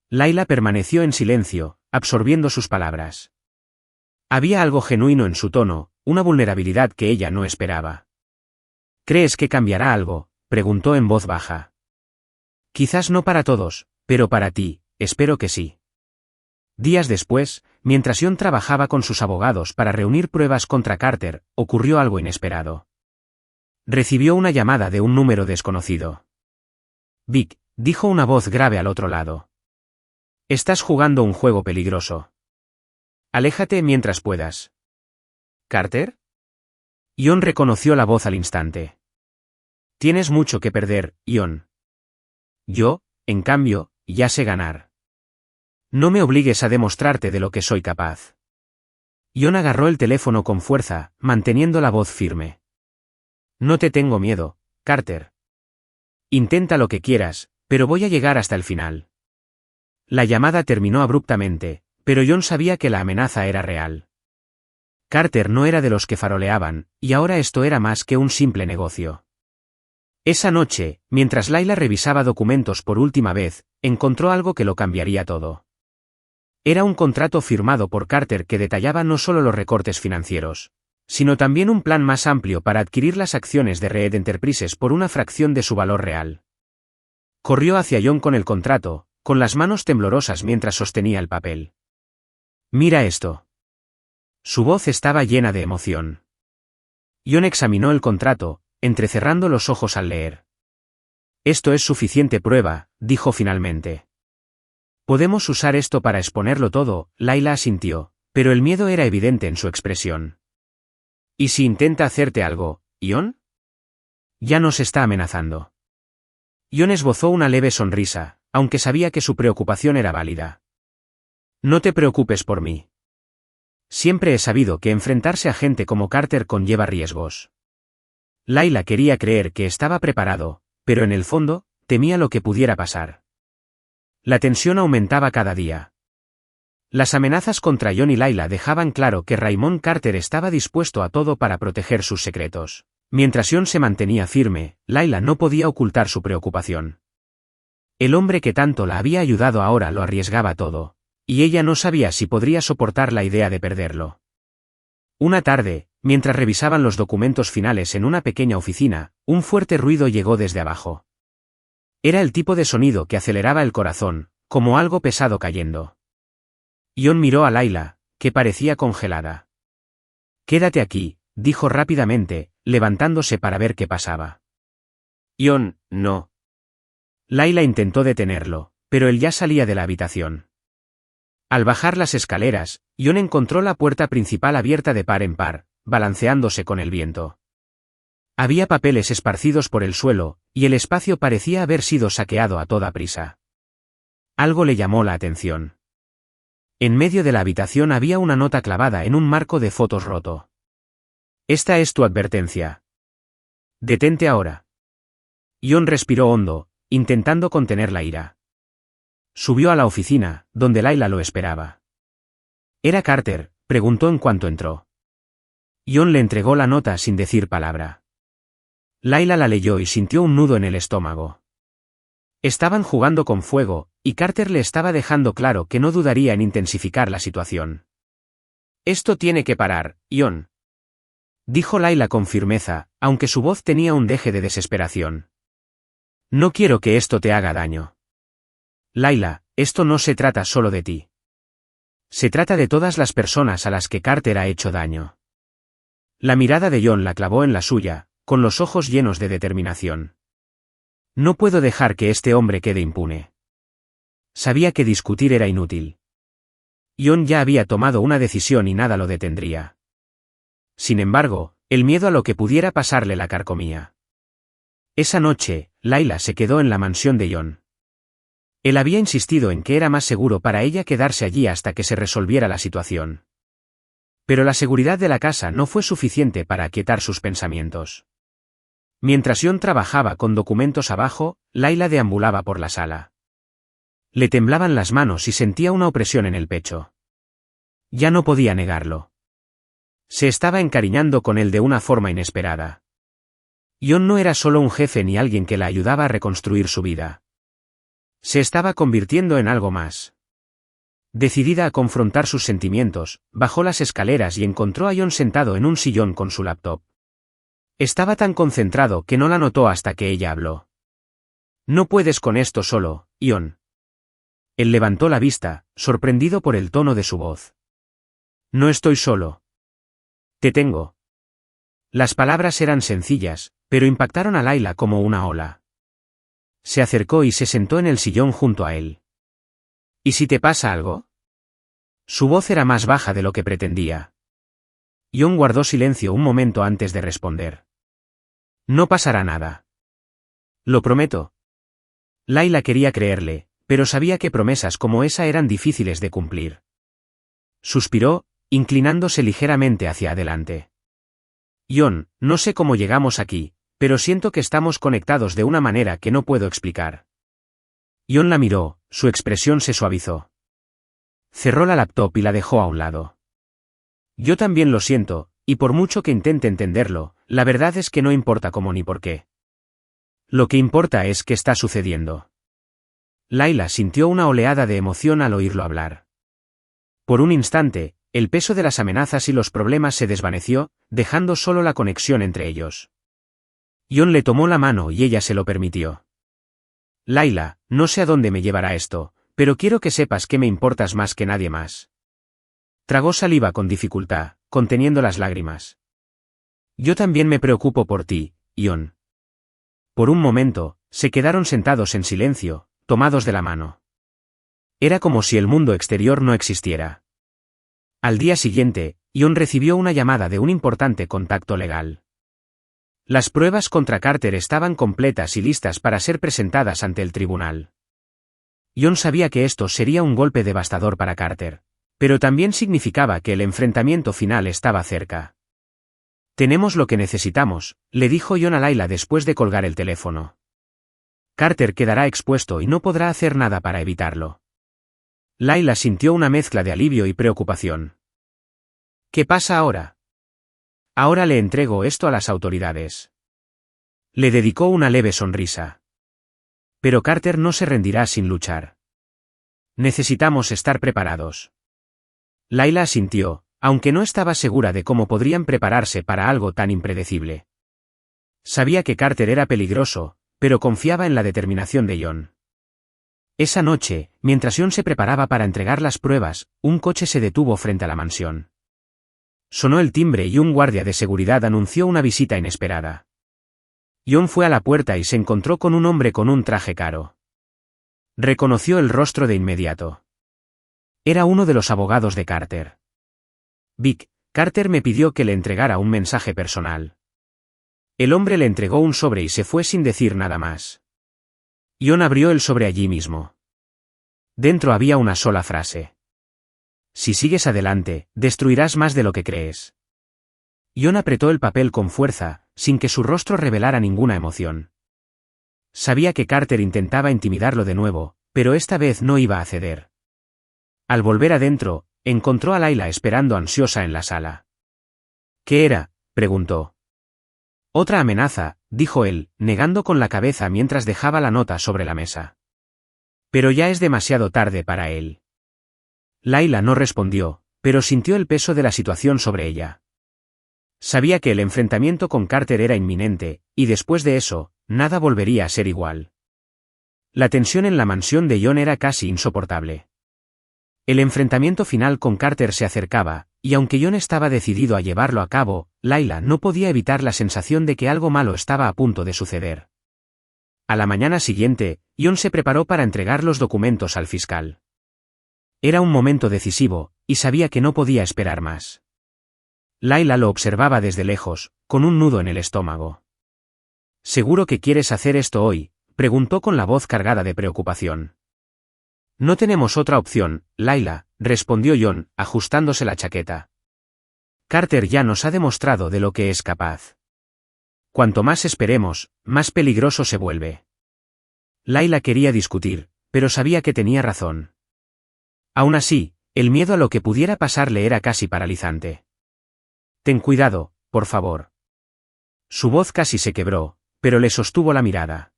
Layla permaneció en silencio, absorbiendo sus palabras. Había algo genuino en su tono, una vulnerabilidad que ella no esperaba. ¿Crees que cambiará algo?, preguntó en voz baja. Quizás no para todos, pero para ti, espero que sí. Días después, mientras John trabajaba con sus abogados para reunir pruebas contra Carter, ocurrió algo inesperado. Recibió una llamada de un número desconocido. Vic, dijo una voz grave al otro lado. Estás jugando un juego peligroso. Aléjate mientras puedas. ¿Carter? John reconoció la voz al instante. Tienes mucho que perder, John. Yo, en cambio, ya sé ganar. No me obligues a demostrarte de lo que soy capaz. John agarró el teléfono con fuerza, manteniendo la voz firme. No te tengo miedo, Carter. Intenta lo que quieras, pero voy a llegar hasta el final. La llamada terminó abruptamente, pero John sabía que la amenaza era real. Carter no era de los que faroleaban, y ahora esto era más que un simple negocio. Esa noche, mientras Layla revisaba documentos por última vez, encontró algo que lo cambiaría todo. Era un contrato firmado por Carter que detallaba no solo los recortes financieros, sino también un plan más amplio para adquirir las acciones de Reed Enterprises por una fracción de su valor real. Corrió hacia John con el contrato, con las manos temblorosas mientras sostenía el papel. Mira esto. Su voz estaba llena de emoción. John examinó el contrato, entrecerrando los ojos al leer. Esto es suficiente prueba, dijo finalmente. Podemos usar esto para exponerlo todo, Layla asintió, pero el miedo era evidente en su expresión. ¿Y si intenta hacerte algo, Ion? Ya nos está amenazando. Ion esbozó una leve sonrisa, aunque sabía que su preocupación era válida. No te preocupes por mí. Siempre he sabido que enfrentarse a gente como Carter conlleva riesgos. Layla quería creer que estaba preparado, pero en el fondo, temía lo que pudiera pasar. La tensión aumentaba cada día. Las amenazas contra Ion y Layla dejaban claro que Raymond Carter estaba dispuesto a todo para proteger sus secretos. Mientras Ion se mantenía firme, Layla no podía ocultar su preocupación. El hombre que tanto la había ayudado ahora lo arriesgaba todo, y ella no sabía si podría soportar la idea de perderlo. Una tarde, mientras revisaban los documentos finales en una pequeña oficina, un fuerte ruido llegó desde abajo. Era el tipo de sonido que aceleraba el corazón, como algo pesado cayendo. Ion miró a Layla, que parecía congelada. «Quédate aquí», dijo rápidamente, levantándose para ver qué pasaba. «Ion, no». Layla intentó detenerlo, pero él ya salía de la habitación. Al bajar las escaleras, Ion encontró la puerta principal abierta de par en par, balanceándose con el viento. Había papeles esparcidos por el suelo, y el espacio parecía haber sido saqueado a toda prisa. Algo le llamó la atención. En medio de la habitación había una nota clavada en un marco de fotos roto. «Esta es tu advertencia. Detente ahora». Ion respiró hondo, intentando contener la ira. Subió a la oficina, donde Layla lo esperaba. «¿Era Carter?», preguntó en cuanto entró. Ion le entregó la nota sin decir palabra. Layla la leyó y sintió un nudo en el estómago. Estaban jugando con fuego, y Carter le estaba dejando claro que no dudaría en intensificar la situación. «Esto tiene que parar, Ion», dijo Layla con firmeza, aunque su voz tenía un deje de desesperación. «No quiero que esto te haga daño. Layla, esto no se trata solo de ti. Se trata de todas las personas a las que Carter ha hecho daño». La mirada de Ion la clavó en la suya, con los ojos llenos de determinación. «No puedo dejar que este hombre quede impune». Sabía que discutir era inútil. Ion ya había tomado una decisión y nada lo detendría. Sin embargo, el miedo a lo que pudiera pasarle la carcomía. Esa noche, Layla se quedó en la mansión de Ion. Él había insistido en que era más seguro para ella quedarse allí hasta que se resolviera la situación. Pero la seguridad de la casa no fue suficiente para aquietar sus pensamientos. Mientras Ion trabajaba con documentos abajo, Layla deambulaba por la sala. Le temblaban las manos y sentía una opresión en el pecho. Ya no podía negarlo. Se estaba encariñando con él de una forma inesperada. Ion no era solo un jefe ni alguien que la ayudaba a reconstruir su vida. Se estaba convirtiendo en algo más. Decidida a confrontar sus sentimientos, bajó las escaleras y encontró a Ion sentado en un sillón con su laptop. Estaba tan concentrado que no la notó hasta que ella habló. «No puedes con esto solo, Ion». Él levantó la vista, sorprendido por el tono de su voz. «No estoy solo. Te tengo». Las palabras eran sencillas, pero impactaron a Layla como una ola. Se acercó y se sentó en el sillón junto a él. «¿Y si te pasa algo?». Su voz era más baja de lo que pretendía. Ion guardó silencio un momento antes de responder. «No pasará nada. Lo prometo». Layla quería creerle, pero sabía que promesas como esa eran difíciles de cumplir. Suspiró, inclinándose ligeramente hacia adelante. «Ion, no sé cómo llegamos aquí, pero siento que estamos conectados de una manera que no puedo explicar». Ion la miró, su expresión se suavizó. Cerró la laptop y la dejó a un lado. «Yo también lo siento, y por mucho que intente entenderlo, la verdad es que no importa cómo ni por qué. Lo que importa es qué está sucediendo». Layla sintió una oleada de emoción al oírlo hablar. Por un instante, el peso de las amenazas y los problemas se desvaneció, dejando solo la conexión entre ellos. Ion le tomó la mano y ella se lo permitió. «Layla, no sé a dónde me llevará esto, pero quiero que sepas que me importas más que nadie más». Tragó saliva con dificultad, conteniendo las lágrimas. «Yo también me preocupo por ti, Ion». Por un momento, Se quedaron sentados en silencio, tomados de la mano. Era como si el mundo exterior no existiera. Al día siguiente, Ion recibió una llamada de un importante contacto legal. Las pruebas contra Carter estaban completas y listas para ser presentadas ante el tribunal. Ion sabía que esto sería un golpe devastador para Carter, pero también significaba que el enfrentamiento final estaba cerca. «Tenemos lo que necesitamos», le dijo Ion a Layla después de colgar el teléfono. Carter quedará expuesto y no podrá hacer nada para evitarlo. Layla sintió una mezcla de alivio y preocupación. «¿Qué pasa ahora?» «Ahora le entrego esto a las autoridades». Le dedicó una leve sonrisa. Pero Carter no se rendirá sin luchar. Necesitamos estar preparados. Layla asintió, aunque no estaba segura de cómo podrían prepararse para algo tan impredecible. Sabía que Carter era peligroso, pero confiaba en la determinación de Ion. Esa noche, mientras Ion se preparaba para entregar las pruebas, un coche se detuvo frente a la mansión. Sonó el timbre y un guardia de seguridad anunció una visita inesperada. Ion fue a la puerta y se encontró con un hombre con un traje caro. Reconoció el rostro de inmediato. Era uno de los abogados de Carter. «Vic, Carter me pidió que le entregara un mensaje personal». El hombre le entregó un sobre y se fue sin decir nada más. Ion abrió el sobre allí mismo. Dentro había una sola frase. «Si sigues adelante, destruirás más de lo que crees». Ion apretó el papel con fuerza, sin que su rostro revelara ninguna emoción. Sabía que Carter intentaba intimidarlo de nuevo, pero esta vez no iba a ceder. Al volver adentro, encontró a Layla esperando ansiosa en la sala. «¿Qué era?», preguntó. «Otra amenaza», dijo él, negando con la cabeza mientras dejaba la nota sobre la mesa. «Pero ya es demasiado tarde para él». Layla no respondió, pero sintió el peso de la situación sobre ella. Sabía que el enfrentamiento con Carter era inminente, y después de eso, nada volvería a ser igual. La tensión en la mansión de Ion era casi insoportable. El enfrentamiento final con Carter se acercaba, y aunque Ion estaba decidido a llevarlo a cabo, Layla no podía evitar la sensación de que algo malo estaba a punto de suceder. A la mañana siguiente, Ion se preparó para entregar los documentos al fiscal. Era un momento decisivo, y sabía que no podía esperar más. Layla lo observaba desde lejos, con un nudo en el estómago. «¿Seguro que quieres hacer esto hoy?», preguntó con la voz cargada de preocupación. «No tenemos otra opción, Layla», respondió Ion, ajustándose la chaqueta. «Carter ya nos ha demostrado de lo que es capaz. Cuanto más esperemos, más peligroso se vuelve». Layla quería discutir, pero sabía que tenía razón. Aún así, el miedo a lo que pudiera pasarle era casi paralizante. «Ten cuidado, por favor». Su voz casi se quebró, pero le sostuvo la mirada.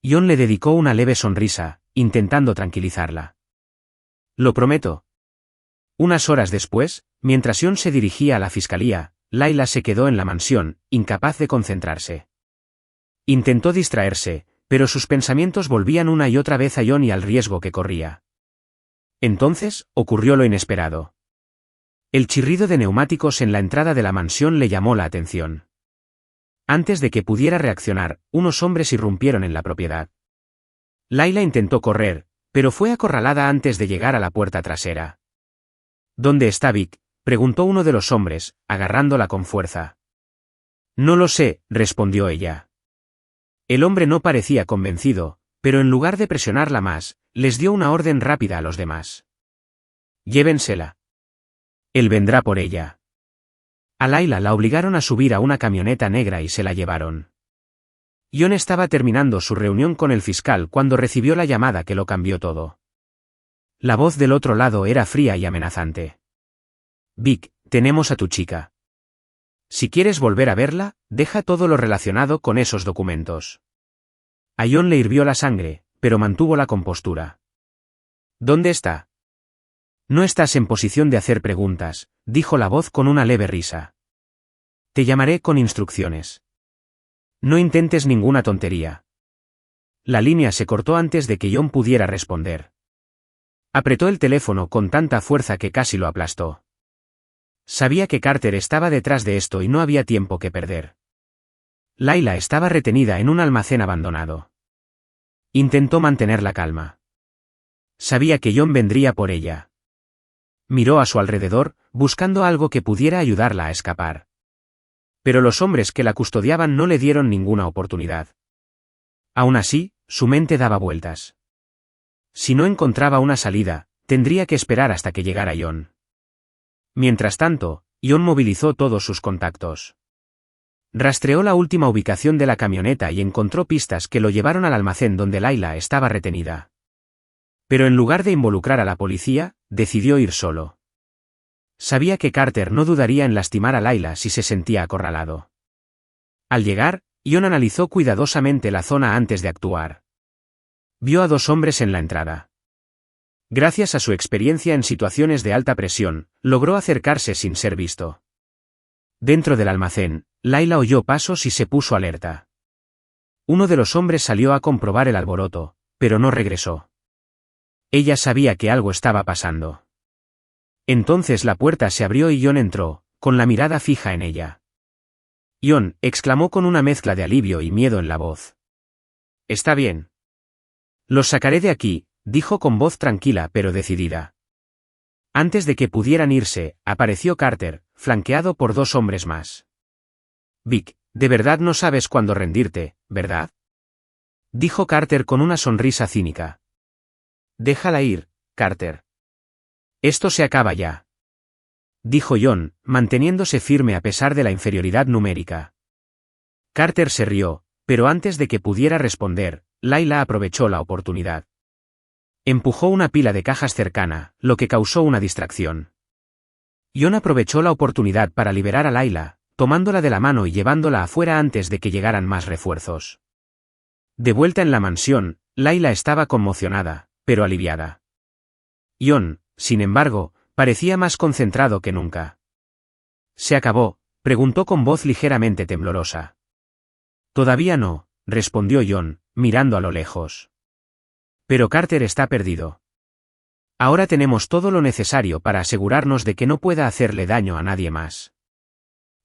Ion le dedicó una leve sonrisa, intentando tranquilizarla. «Lo prometo». Unas horas después, mientras Ion se dirigía a la fiscalía, Layla se quedó en la mansión, incapaz de concentrarse. Intentó distraerse, pero sus pensamientos volvían una y otra vez a Ion y al riesgo que corría. Entonces, ocurrió lo inesperado. El chirrido de neumáticos en la entrada de la mansión le llamó la atención. Antes de que pudiera reaccionar, unos hombres irrumpieron en la propiedad. Layla intentó correr, pero fue acorralada antes de llegar a la puerta trasera. «¿Dónde está Vic?», preguntó uno de los hombres, agarrándola con fuerza. «No lo sé», respondió ella. El hombre no parecía convencido, pero en lugar de presionarla más, les dio una orden rápida a los demás. «Llévensela. Él vendrá por ella». A Layla la obligaron a subir a una camioneta negra y se la llevaron. Ion estaba terminando su reunión con el fiscal cuando recibió la llamada que lo cambió todo. La voz del otro lado era fría y amenazante. «Vic, tenemos a tu chica. Si quieres volver a verla, deja todo lo relacionado con esos documentos». A Ion le hirvió la sangre, pero mantuvo la compostura. «¿Dónde está?». «No estás en posición de hacer preguntas», dijo la voz con una leve risa. «Te llamaré con instrucciones. No intentes ninguna tontería». La línea se cortó antes de que Ion pudiera responder. Apretó el teléfono con tanta fuerza que casi lo aplastó. Sabía que Carter estaba detrás de esto y no había tiempo que perder. Layla estaba retenida en un almacén abandonado. Intentó mantener la calma. Sabía que John vendría por ella. Miró a su alrededor, buscando algo que pudiera ayudarla a escapar. Pero los hombres que la custodiaban no le dieron ninguna oportunidad. Aún así, su mente daba vueltas. Si no encontraba una salida, tendría que esperar hasta que llegara John. Mientras tanto, John movilizó todos sus contactos. Rastreó la última ubicación de la camioneta y encontró pistas que lo llevaron al almacén donde Layla estaba retenida. Pero en lugar de involucrar a la policía, decidió ir solo. Sabía que Carter no dudaría en lastimar a Layla si se sentía acorralado. Al llegar, John analizó cuidadosamente la zona antes de actuar. Vio a 2 hombres en la entrada. Gracias a su experiencia en situaciones de alta presión, logró acercarse sin ser visto. Dentro del almacén, Layla oyó pasos y se puso alerta. Uno de los hombres salió a comprobar el alboroto, pero no regresó. Ella sabía que algo estaba pasando. Entonces la puerta se abrió y John entró, con la mirada fija en ella. John, exclamó con una mezcla de alivio y miedo en la voz. «Está bien. Los sacaré de aquí», dijo con voz tranquila pero decidida. Antes de que pudieran irse, apareció Carter, flanqueado por 2 hombres más. «Vic, de verdad no sabes cuándo rendirte, ¿verdad?», dijo Carter con una sonrisa cínica. «Déjala ir, Carter. Esto se acaba ya», dijo John, manteniéndose firme a pesar de la inferioridad numérica. Carter se rió, pero antes de que pudiera responder, Layla aprovechó la oportunidad. Empujó una pila de cajas cercana, lo que causó una distracción. John aprovechó la oportunidad para liberar a Layla, tomándola de la mano y llevándola afuera antes de que llegaran más refuerzos. De vuelta en la mansión, Layla estaba conmocionada, pero aliviada. John, sin embargo, parecía más concentrado que nunca. «¿Se acabó?», preguntó con voz ligeramente temblorosa. «Todavía no», respondió John, mirando a lo lejos. «Pero Carter está perdido. Ahora tenemos todo lo necesario para asegurarnos de que no pueda hacerle daño a nadie más».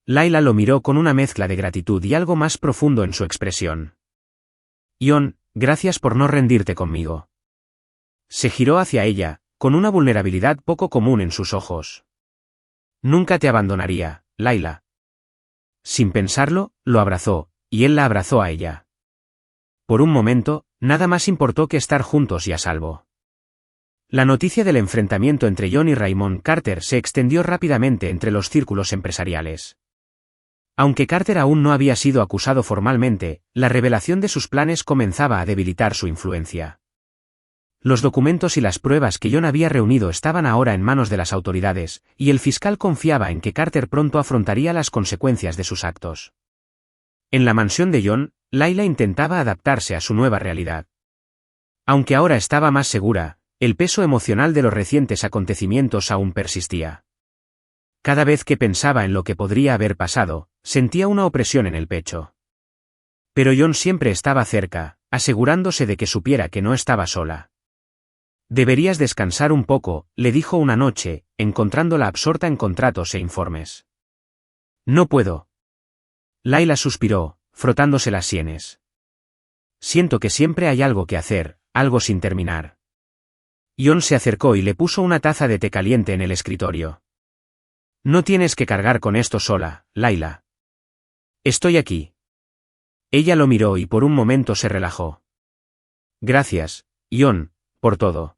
Layla lo miró con una mezcla de gratitud y algo más profundo en su expresión. «John, gracias por no rendirte conmigo». Se giró hacia ella, con una vulnerabilidad poco común en sus ojos. «Nunca te abandonaría, Layla». Sin pensarlo, lo abrazó, y él la abrazó a ella. Por un momento, nada más importó que estar juntos y a salvo. La noticia del enfrentamiento entre John y Raymond Carter se extendió rápidamente entre los círculos empresariales. Aunque Carter aún no había sido acusado formalmente, la revelación de sus planes comenzaba a debilitar su influencia. Los documentos y las pruebas que John había reunido estaban ahora en manos de las autoridades, y el fiscal confiaba en que Carter pronto afrontaría las consecuencias de sus actos. En la mansión de John, Layla intentaba adaptarse a su nueva realidad. Aunque ahora estaba más segura, el peso emocional de los recientes acontecimientos aún persistía. Cada vez que pensaba en lo que podría haber pasado, sentía una opresión en el pecho. Pero John siempre estaba cerca, asegurándose de que supiera que no estaba sola. «Deberías descansar un poco», le dijo una noche, encontrándola absorta en contratos e informes. «No puedo». Layla suspiró, frotándose las sienes. «Siento que siempre hay algo que hacer, algo sin terminar». John se acercó y le puso una taza de té caliente en el escritorio. «No tienes que cargar con esto sola, Layla. Estoy aquí». Ella lo miró y por un momento se relajó. «Gracias, John, por todo».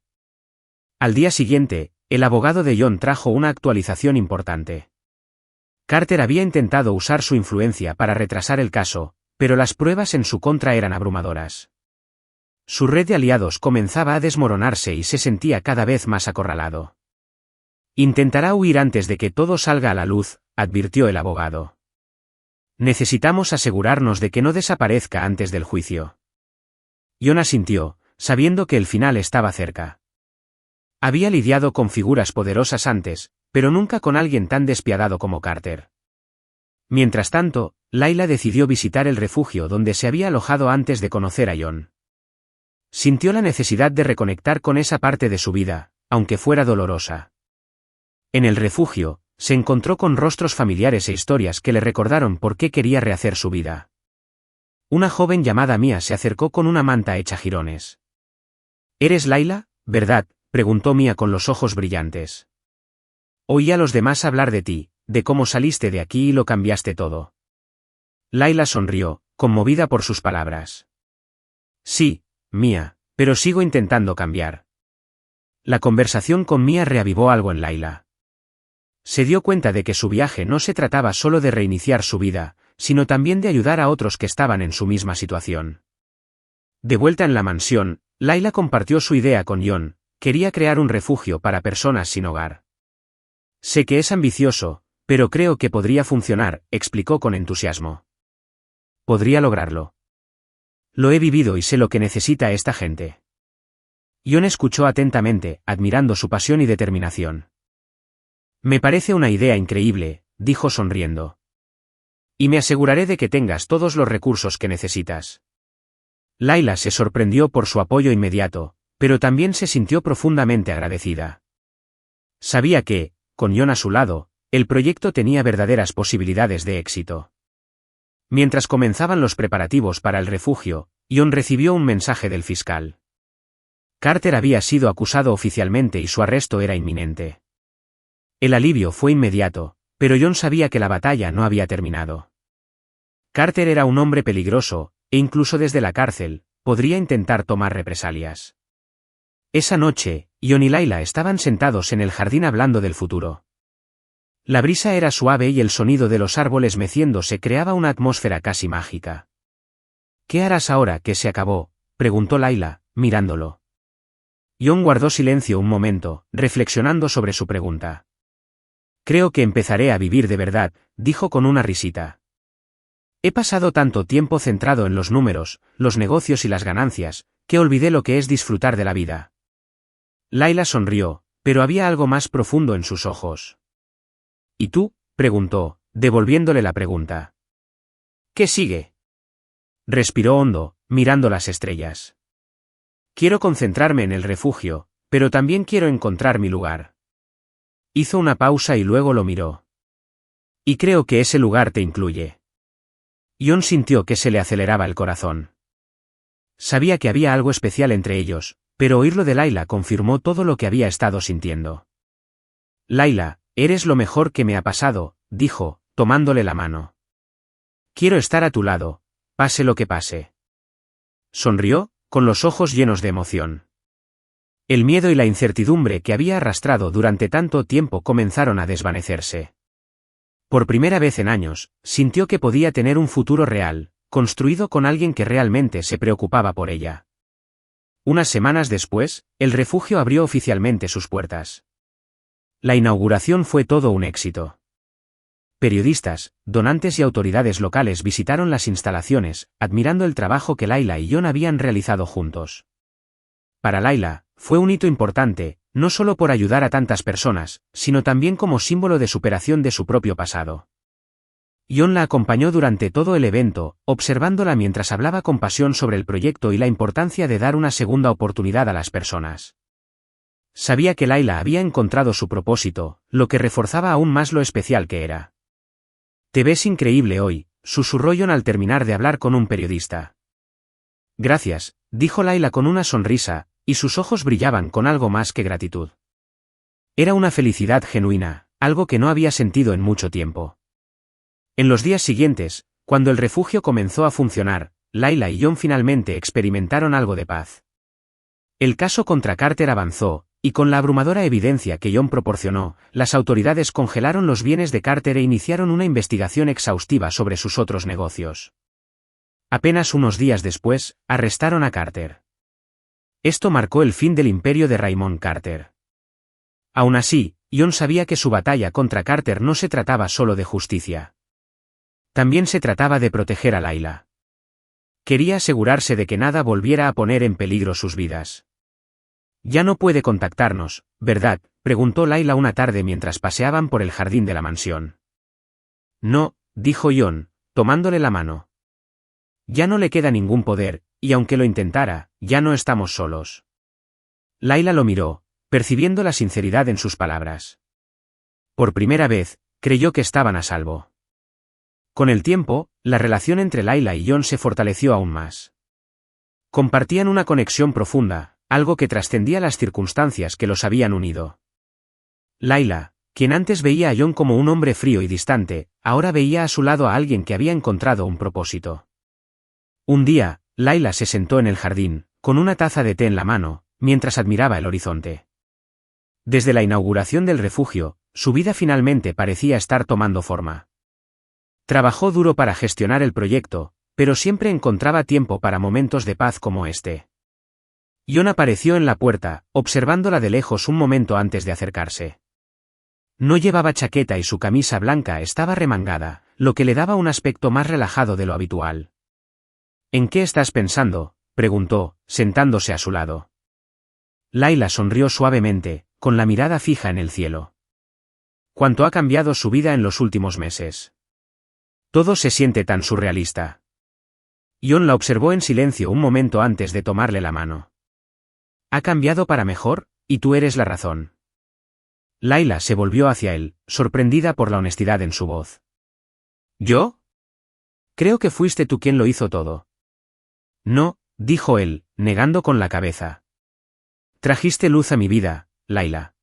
Al día siguiente, el abogado de John trajo una actualización importante. Carter había intentado usar su influencia para retrasar el caso, pero las pruebas en su contra eran abrumadoras. Su red de aliados comenzaba a desmoronarse y se sentía cada vez más acorralado. «Intentará huir antes de que todo salga a la luz», advirtió el abogado. «Necesitamos asegurarnos de que no desaparezca antes del juicio». John asintió, sabiendo que el final estaba cerca. Había lidiado con figuras poderosas antes, pero nunca con alguien tan despiadado como Carter. Mientras tanto, Layla decidió visitar el refugio donde se había alojado antes de conocer a John. Sintió la necesidad de reconectar con esa parte de su vida, aunque fuera dolorosa. En el refugio, se encontró con rostros familiares e historias que le recordaron por qué quería rehacer su vida. Una joven llamada Mia se acercó con una manta hecha jirones. ¿Eres Laila, verdad?, preguntó Mia con los ojos brillantes. Oí a los demás hablar de ti, de cómo saliste de aquí y lo cambiaste todo. Laila sonrió, conmovida por sus palabras. Sí, Mia, pero sigo intentando cambiar. La conversación con Mia reavivó algo en Laila. Se dio cuenta de que su viaje no se trataba solo de reiniciar su vida, sino también de ayudar a otros que estaban en su misma situación. De vuelta en la mansión, Laila compartió su idea con John. Quería crear un refugio para personas sin hogar. Sé que es ambicioso, pero creo que podría funcionar, explicó con entusiasmo. Podría lograrlo. Lo he vivido y sé lo que necesita esta gente. John escuchó atentamente, admirando su pasión y determinación. Me parece una idea increíble, dijo sonriendo. Y me aseguraré de que tengas todos los recursos que necesitas. Laila se sorprendió por su apoyo inmediato, pero también se sintió profundamente agradecida. Sabía que, con John a su lado, el proyecto tenía verdaderas posibilidades de éxito. Mientras comenzaban los preparativos para el refugio, John recibió un mensaje del fiscal. Carter había sido acusado oficialmente y su arresto era inminente. El alivio fue inmediato, pero John sabía que la batalla no había terminado. Carter era un hombre peligroso, e incluso desde la cárcel, podría intentar tomar represalias. Esa noche, John y Laila estaban sentados en el jardín hablando del futuro. La brisa era suave y el sonido de los árboles meciéndose creaba una atmósfera casi mágica. ¿Qué harás ahora que se acabó?, preguntó Laila, mirándolo. John guardó silencio un momento, reflexionando sobre su pregunta. Creo que empezaré a vivir de verdad, dijo con una risita. He pasado tanto tiempo centrado en los números, los negocios y las ganancias, que olvidé lo que es disfrutar de la vida. Laila sonrió, pero había algo más profundo en sus ojos. ¿Y tú?, preguntó, devolviéndole la pregunta. ¿Qué sigue? Respiró hondo, mirando las estrellas. Quiero concentrarme en el refugio, pero también quiero encontrar mi lugar. Hizo una pausa y luego lo miró. Y creo que ese lugar te incluye. John sintió que se le aceleraba el corazón. Sabía que había algo especial entre ellos, pero oírlo de Laila confirmó todo lo que había estado sintiendo. Laila, eres lo mejor que me ha pasado, dijo, tomándole la mano. Quiero estar a tu lado, pase lo que pase. Sonrió, con los ojos llenos de emoción. El miedo y la incertidumbre que había arrastrado durante tanto tiempo comenzaron a desvanecerse. Por primera vez en años, sintió que podía tener un futuro real, construido con alguien que realmente se preocupaba por ella. Unas semanas después, el refugio abrió oficialmente sus puertas. La inauguración fue todo un éxito. Periodistas, donantes y autoridades locales visitaron las instalaciones, admirando el trabajo que Laila y John habían realizado juntos. Para Laila, fue un hito importante, no solo por ayudar a tantas personas, sino también como símbolo de superación de su propio pasado. John la acompañó durante todo el evento, observándola mientras hablaba con pasión sobre el proyecto y la importancia de dar una segunda oportunidad a las personas. Sabía que Laila había encontrado su propósito, lo que reforzaba aún más lo especial que era. Te ves increíble hoy, susurró John al terminar de hablar con un periodista. Gracias, dijo Laila con una sonrisa, y sus ojos brillaban con algo más que gratitud. Era una felicidad genuina, algo que no había sentido en mucho tiempo. En los días siguientes, cuando el refugio comenzó a funcionar, Laila y John finalmente experimentaron algo de paz. El caso contra Carter avanzó, y con la abrumadora evidencia que John proporcionó, las autoridades congelaron los bienes de Carter e iniciaron una investigación exhaustiva sobre sus otros negocios. Apenas unos días después, arrestaron a Carter. Esto marcó el fin del imperio de Raymond Carter. Aún así, John sabía que su batalla contra Carter no se trataba solo de justicia. También se trataba de proteger a Laila. Quería asegurarse de que nada volviera a poner en peligro sus vidas. Ya no puede contactarnos, ¿verdad?, preguntó Laila una tarde mientras paseaban por el jardín de la mansión. No, dijo John, tomándole la mano. Ya no le queda ningún poder, y aunque lo intentara, ya no estamos solos. Laila lo miró, percibiendo la sinceridad en sus palabras. Por primera vez, creyó que estaban a salvo. Con el tiempo, la relación entre Layla y John se fortaleció aún más. Compartían una conexión profunda, algo que trascendía las circunstancias que los habían unido. Layla, quien antes veía a John como un hombre frío y distante, ahora veía a su lado a alguien que había encontrado un propósito. Un día, Layla se sentó en el jardín, con una taza de té en la mano, mientras admiraba el horizonte. Desde la inauguración del refugio, su vida finalmente parecía estar tomando forma. Trabajó duro para gestionar el proyecto, pero siempre encontraba tiempo para momentos de paz como este. John apareció en la puerta, observándola de lejos un momento antes de acercarse. No llevaba chaqueta y su camisa blanca estaba remangada, lo que le daba un aspecto más relajado de lo habitual. ¿En qué estás pensando?, preguntó, sentándose a su lado. Layla sonrió suavemente, con la mirada fija en el cielo. ¿Cuánto ha cambiado su vida en los últimos meses? Todo se siente tan surrealista. John la observó en silencio un momento antes de tomarle la mano. Ha cambiado para mejor, y tú eres la razón. Layla se volvió hacia él, sorprendida por la honestidad en su voz. ¿Yo? Creo que fuiste tú quien lo hizo todo. No, dijo él, negando con la cabeza. Trajiste luz a mi vida, Layla.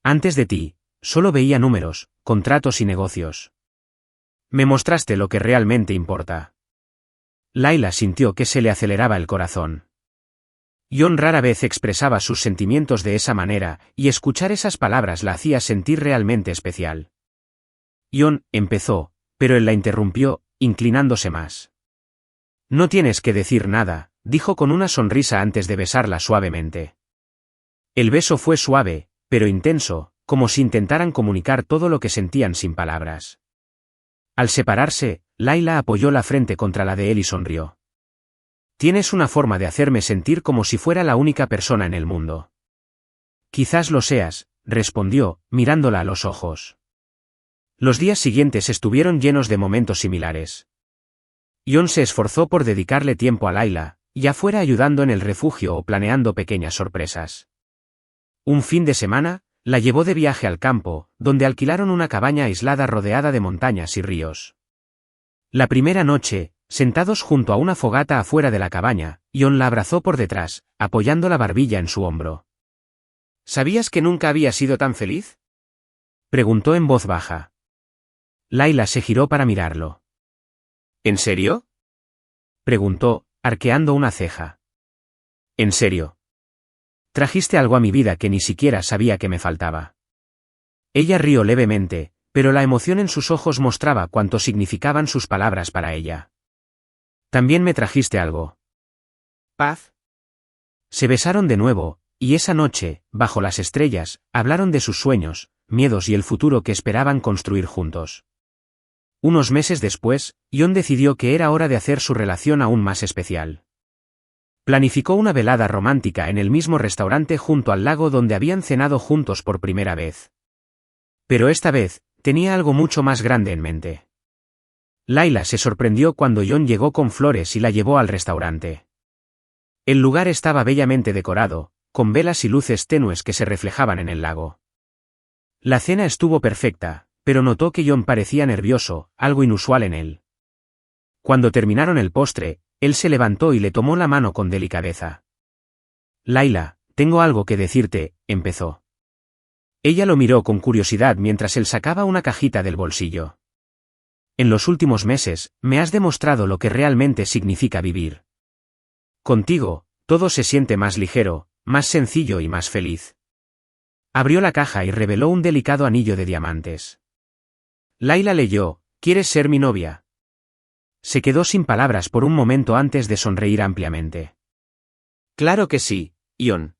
Antes de ti, solo veía números, contratos y negocios. Me mostraste lo que realmente importa. Layla sintió que se le aceleraba el corazón. John rara vez expresaba sus sentimientos de esa manera, y escuchar esas palabras la hacía sentir realmente especial. John empezó, pero él la interrumpió, inclinándose más. No tienes que decir nada, dijo con una sonrisa antes de besarla suavemente. El beso fue suave, pero intenso, como si intentaran comunicar todo lo que sentían sin palabras. Al separarse, Layla apoyó la frente contra la de él y sonrió. Tienes una forma de hacerme sentir como si fuera la única persona en el mundo. Quizás lo seas, respondió, mirándola a los ojos. Los días siguientes estuvieron llenos de momentos similares. John se esforzó por dedicarle tiempo a Layla, ya fuera ayudando en el refugio o planeando pequeñas sorpresas. Un fin de semana, la llevó de viaje al campo, donde alquilaron una cabaña aislada rodeada de montañas y ríos. La primera noche, sentados junto a una fogata afuera de la cabaña, John la abrazó por detrás, apoyando la barbilla en su hombro. ¿Sabías que nunca había sido tan feliz?, preguntó en voz baja. Layla se giró para mirarlo. ¿En serio?, preguntó, arqueando una ceja. ¿En serio? Trajiste algo a mi vida que ni siquiera sabía que me faltaba. Ella rió levemente, pero la emoción en sus ojos mostraba cuánto significaban sus palabras para ella. También me trajiste algo. ¿Paz? Se besaron de nuevo, y esa noche, bajo las estrellas, hablaron de sus sueños, miedos y el futuro que esperaban construir juntos. Unos meses después, John decidió que era hora de hacer su relación aún más especial. Planificó una velada romántica en el mismo restaurante junto al lago donde habían cenado juntos por primera vez. Pero esta vez, tenía algo mucho más grande en mente. Layla se sorprendió cuando John llegó con flores y la llevó al restaurante. El lugar estaba bellamente decorado, con velas y luces tenues que se reflejaban en el lago. La cena estuvo perfecta, pero notó que John parecía nervioso, algo inusual en él. Cuando terminaron el postre, él se levantó y le tomó la mano con delicadeza. Layla, tengo algo que decirte, empezó. Ella lo miró con curiosidad mientras él sacaba una cajita del bolsillo. En los últimos meses, me has demostrado lo que realmente significa vivir. Contigo, todo se siente más ligero, más sencillo y más feliz. Abrió la caja y reveló un delicado anillo de diamantes. Layla leyó, ¿quieres ser mi novia? Se quedó sin palabras por un momento antes de sonreír ampliamente. Claro que sí, John.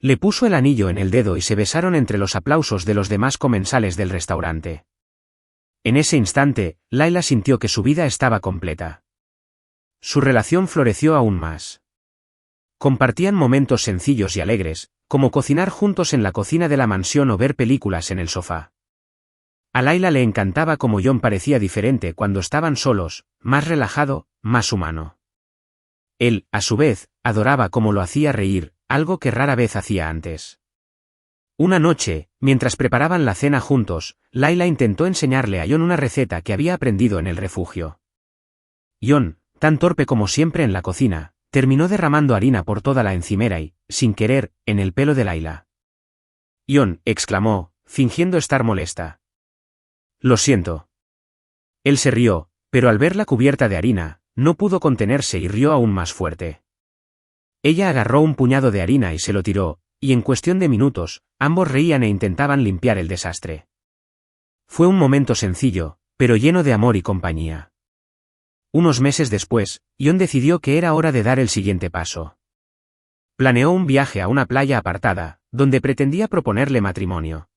Le puso el anillo en el dedo y se besaron entre los aplausos de los demás comensales del restaurante. En ese instante, Layla sintió que su vida estaba completa. Su relación floreció aún más. Compartían momentos sencillos y alegres, como cocinar juntos en la cocina de la mansión o ver películas en el sofá. A Layla le encantaba cómo John parecía diferente cuando estaban solos, más relajado, más humano. Él, a su vez, adoraba cómo lo hacía reír, algo que rara vez hacía antes. Una noche, mientras preparaban la cena juntos, Layla intentó enseñarle a Jon una receta que había aprendido en el refugio. Jon, tan torpe como siempre en la cocina, terminó derramando harina por toda la encimera y, sin querer, en el pelo de Layla. Jon, exclamó, fingiendo estar molesta. Lo siento. Él se rió, pero al verla cubierta de harina, no pudo contenerse y rió aún más fuerte. Ella agarró un puñado de harina y se lo tiró, y en cuestión de minutos, ambos reían e intentaban limpiar el desastre. Fue un momento sencillo, pero lleno de amor y compañía. Unos meses después, Jon decidió que era hora de dar el siguiente paso. Planeó un viaje a una playa apartada, donde pretendía proponerle matrimonio.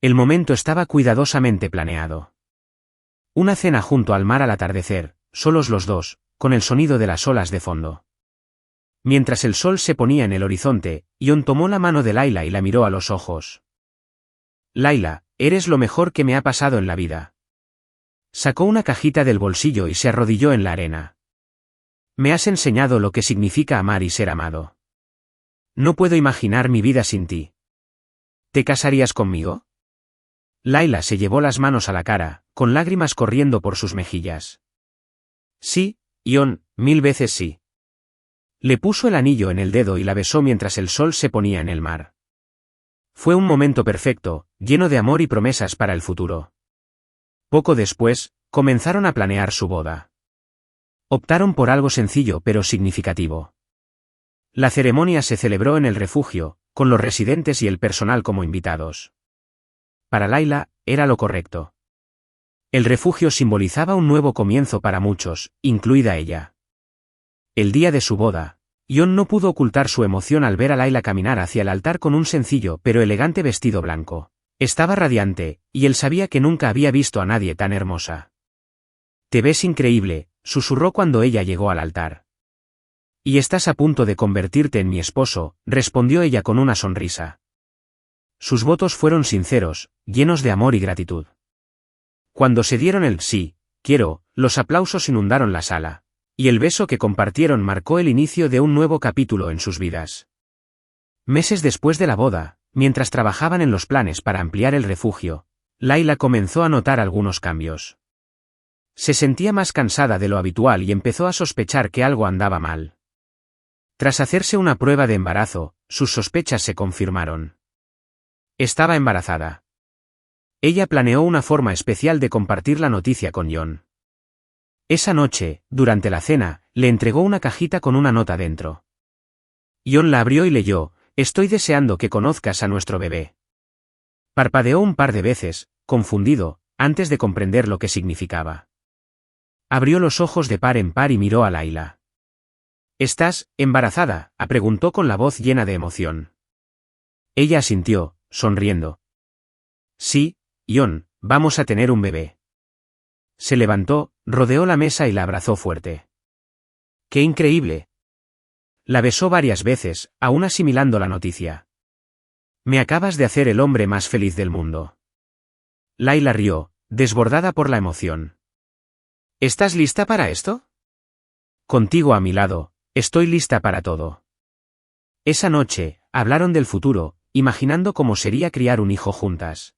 El momento estaba cuidadosamente planeado. Una cena junto al mar al atardecer, solos los dos, con el sonido de las olas de fondo. Mientras el sol se ponía en el horizonte, Jon tomó la mano de Layla y la miró a los ojos. Layla, eres lo mejor que me ha pasado en la vida. Sacó una cajita del bolsillo y se arrodilló en la arena. Me has enseñado lo que significa amar y ser amado. No puedo imaginar mi vida sin ti. ¿Te casarías conmigo? Layla se llevó las manos a la cara, con lágrimas corriendo por sus mejillas. Sí, Jon, 1000 veces sí. Le puso el anillo en el dedo y la besó mientras el sol se ponía en el mar. Fue un momento perfecto, lleno de amor y promesas para el futuro. Poco después, comenzaron a planear su boda. Optaron por algo sencillo pero significativo. La ceremonia se celebró en el refugio, con los residentes y el personal como invitados. Para Layla, era lo correcto. El refugio simbolizaba un nuevo comienzo para muchos, incluida ella. El día de su boda, Jon no pudo ocultar su emoción al ver a Layla caminar hacia el altar con un sencillo pero elegante vestido blanco. Estaba radiante, y él sabía que nunca había visto a nadie tan hermosa. «Te ves increíble», susurró cuando ella llegó al altar. «Y estás a punto de convertirte en mi esposo», respondió ella con una sonrisa. Sus votos fueron sinceros, llenos de amor y gratitud. Cuando se dieron el «sí, quiero», los aplausos inundaron la sala. Y el beso que compartieron marcó el inicio de un nuevo capítulo en sus vidas. Meses después de la boda, mientras trabajaban en los planes para ampliar el refugio, Layla comenzó a notar algunos cambios. Se sentía más cansada de lo habitual y empezó a sospechar que algo andaba mal. Tras hacerse una prueba de embarazo, sus sospechas se confirmaron. Estaba embarazada. Ella planeó una forma especial de compartir la noticia con Jon. Esa noche, durante la cena, le entregó una cajita con una nota dentro. Jon la abrió y leyó: «Estoy deseando que conozcas a nuestro bebé». Parpadeó un par de veces, confundido, antes de comprender lo que significaba. Abrió los ojos de par en par y miró a Layla. «¿Estás embarazada?», preguntó con la voz llena de emoción. Ella asintió, sonriendo. «Sí, Jon, vamos a tener un bebé». Se levantó, rodeó la mesa y la abrazó fuerte. ¡Qué increíble! La besó varias veces, aún asimilando la noticia. «Me acabas de hacer el hombre más feliz del mundo». Layla rió, desbordada por la emoción. «¿Estás lista para esto?» «Contigo a mi lado, estoy lista para todo». Esa noche, hablaron del futuro, imaginando cómo sería criar un hijo juntas.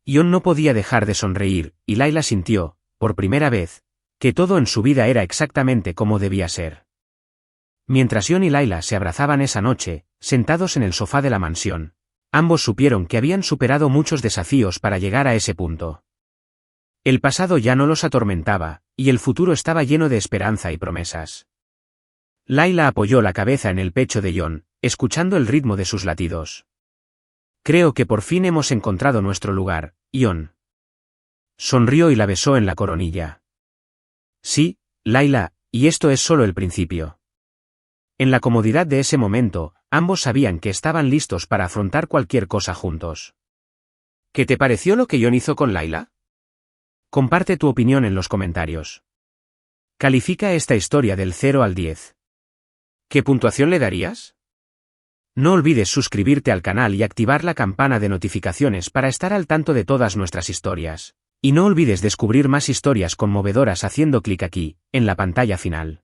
Jon no podía dejar de sonreír, y Layla sintió, por primera vez, que todo en su vida era exactamente como debía ser. Mientras Jon y Layla se abrazaban esa noche, sentados en el sofá de la mansión, ambos supieron que habían superado muchos desafíos para llegar a ese punto. El pasado ya no los atormentaba, y el futuro estaba lleno de esperanza y promesas. Layla apoyó la cabeza en el pecho de Jon, escuchando el ritmo de sus latidos. «Creo que por fin hemos encontrado nuestro lugar, Jon». Sonrió y la besó en la coronilla. «Sí, Layla, y esto es solo el principio». En la comodidad de ese momento, ambos sabían que estaban listos para afrontar cualquier cosa juntos. ¿Qué te pareció lo que Jon hizo con Layla? Comparte tu opinión en los comentarios. Califica esta historia del 0 al 10. ¿Qué puntuación le darías? No olvides suscribirte al canal y activar la campana de notificaciones para estar al tanto de todas nuestras historias. Y no olvides descubrir más historias conmovedoras haciendo clic aquí, en la pantalla final.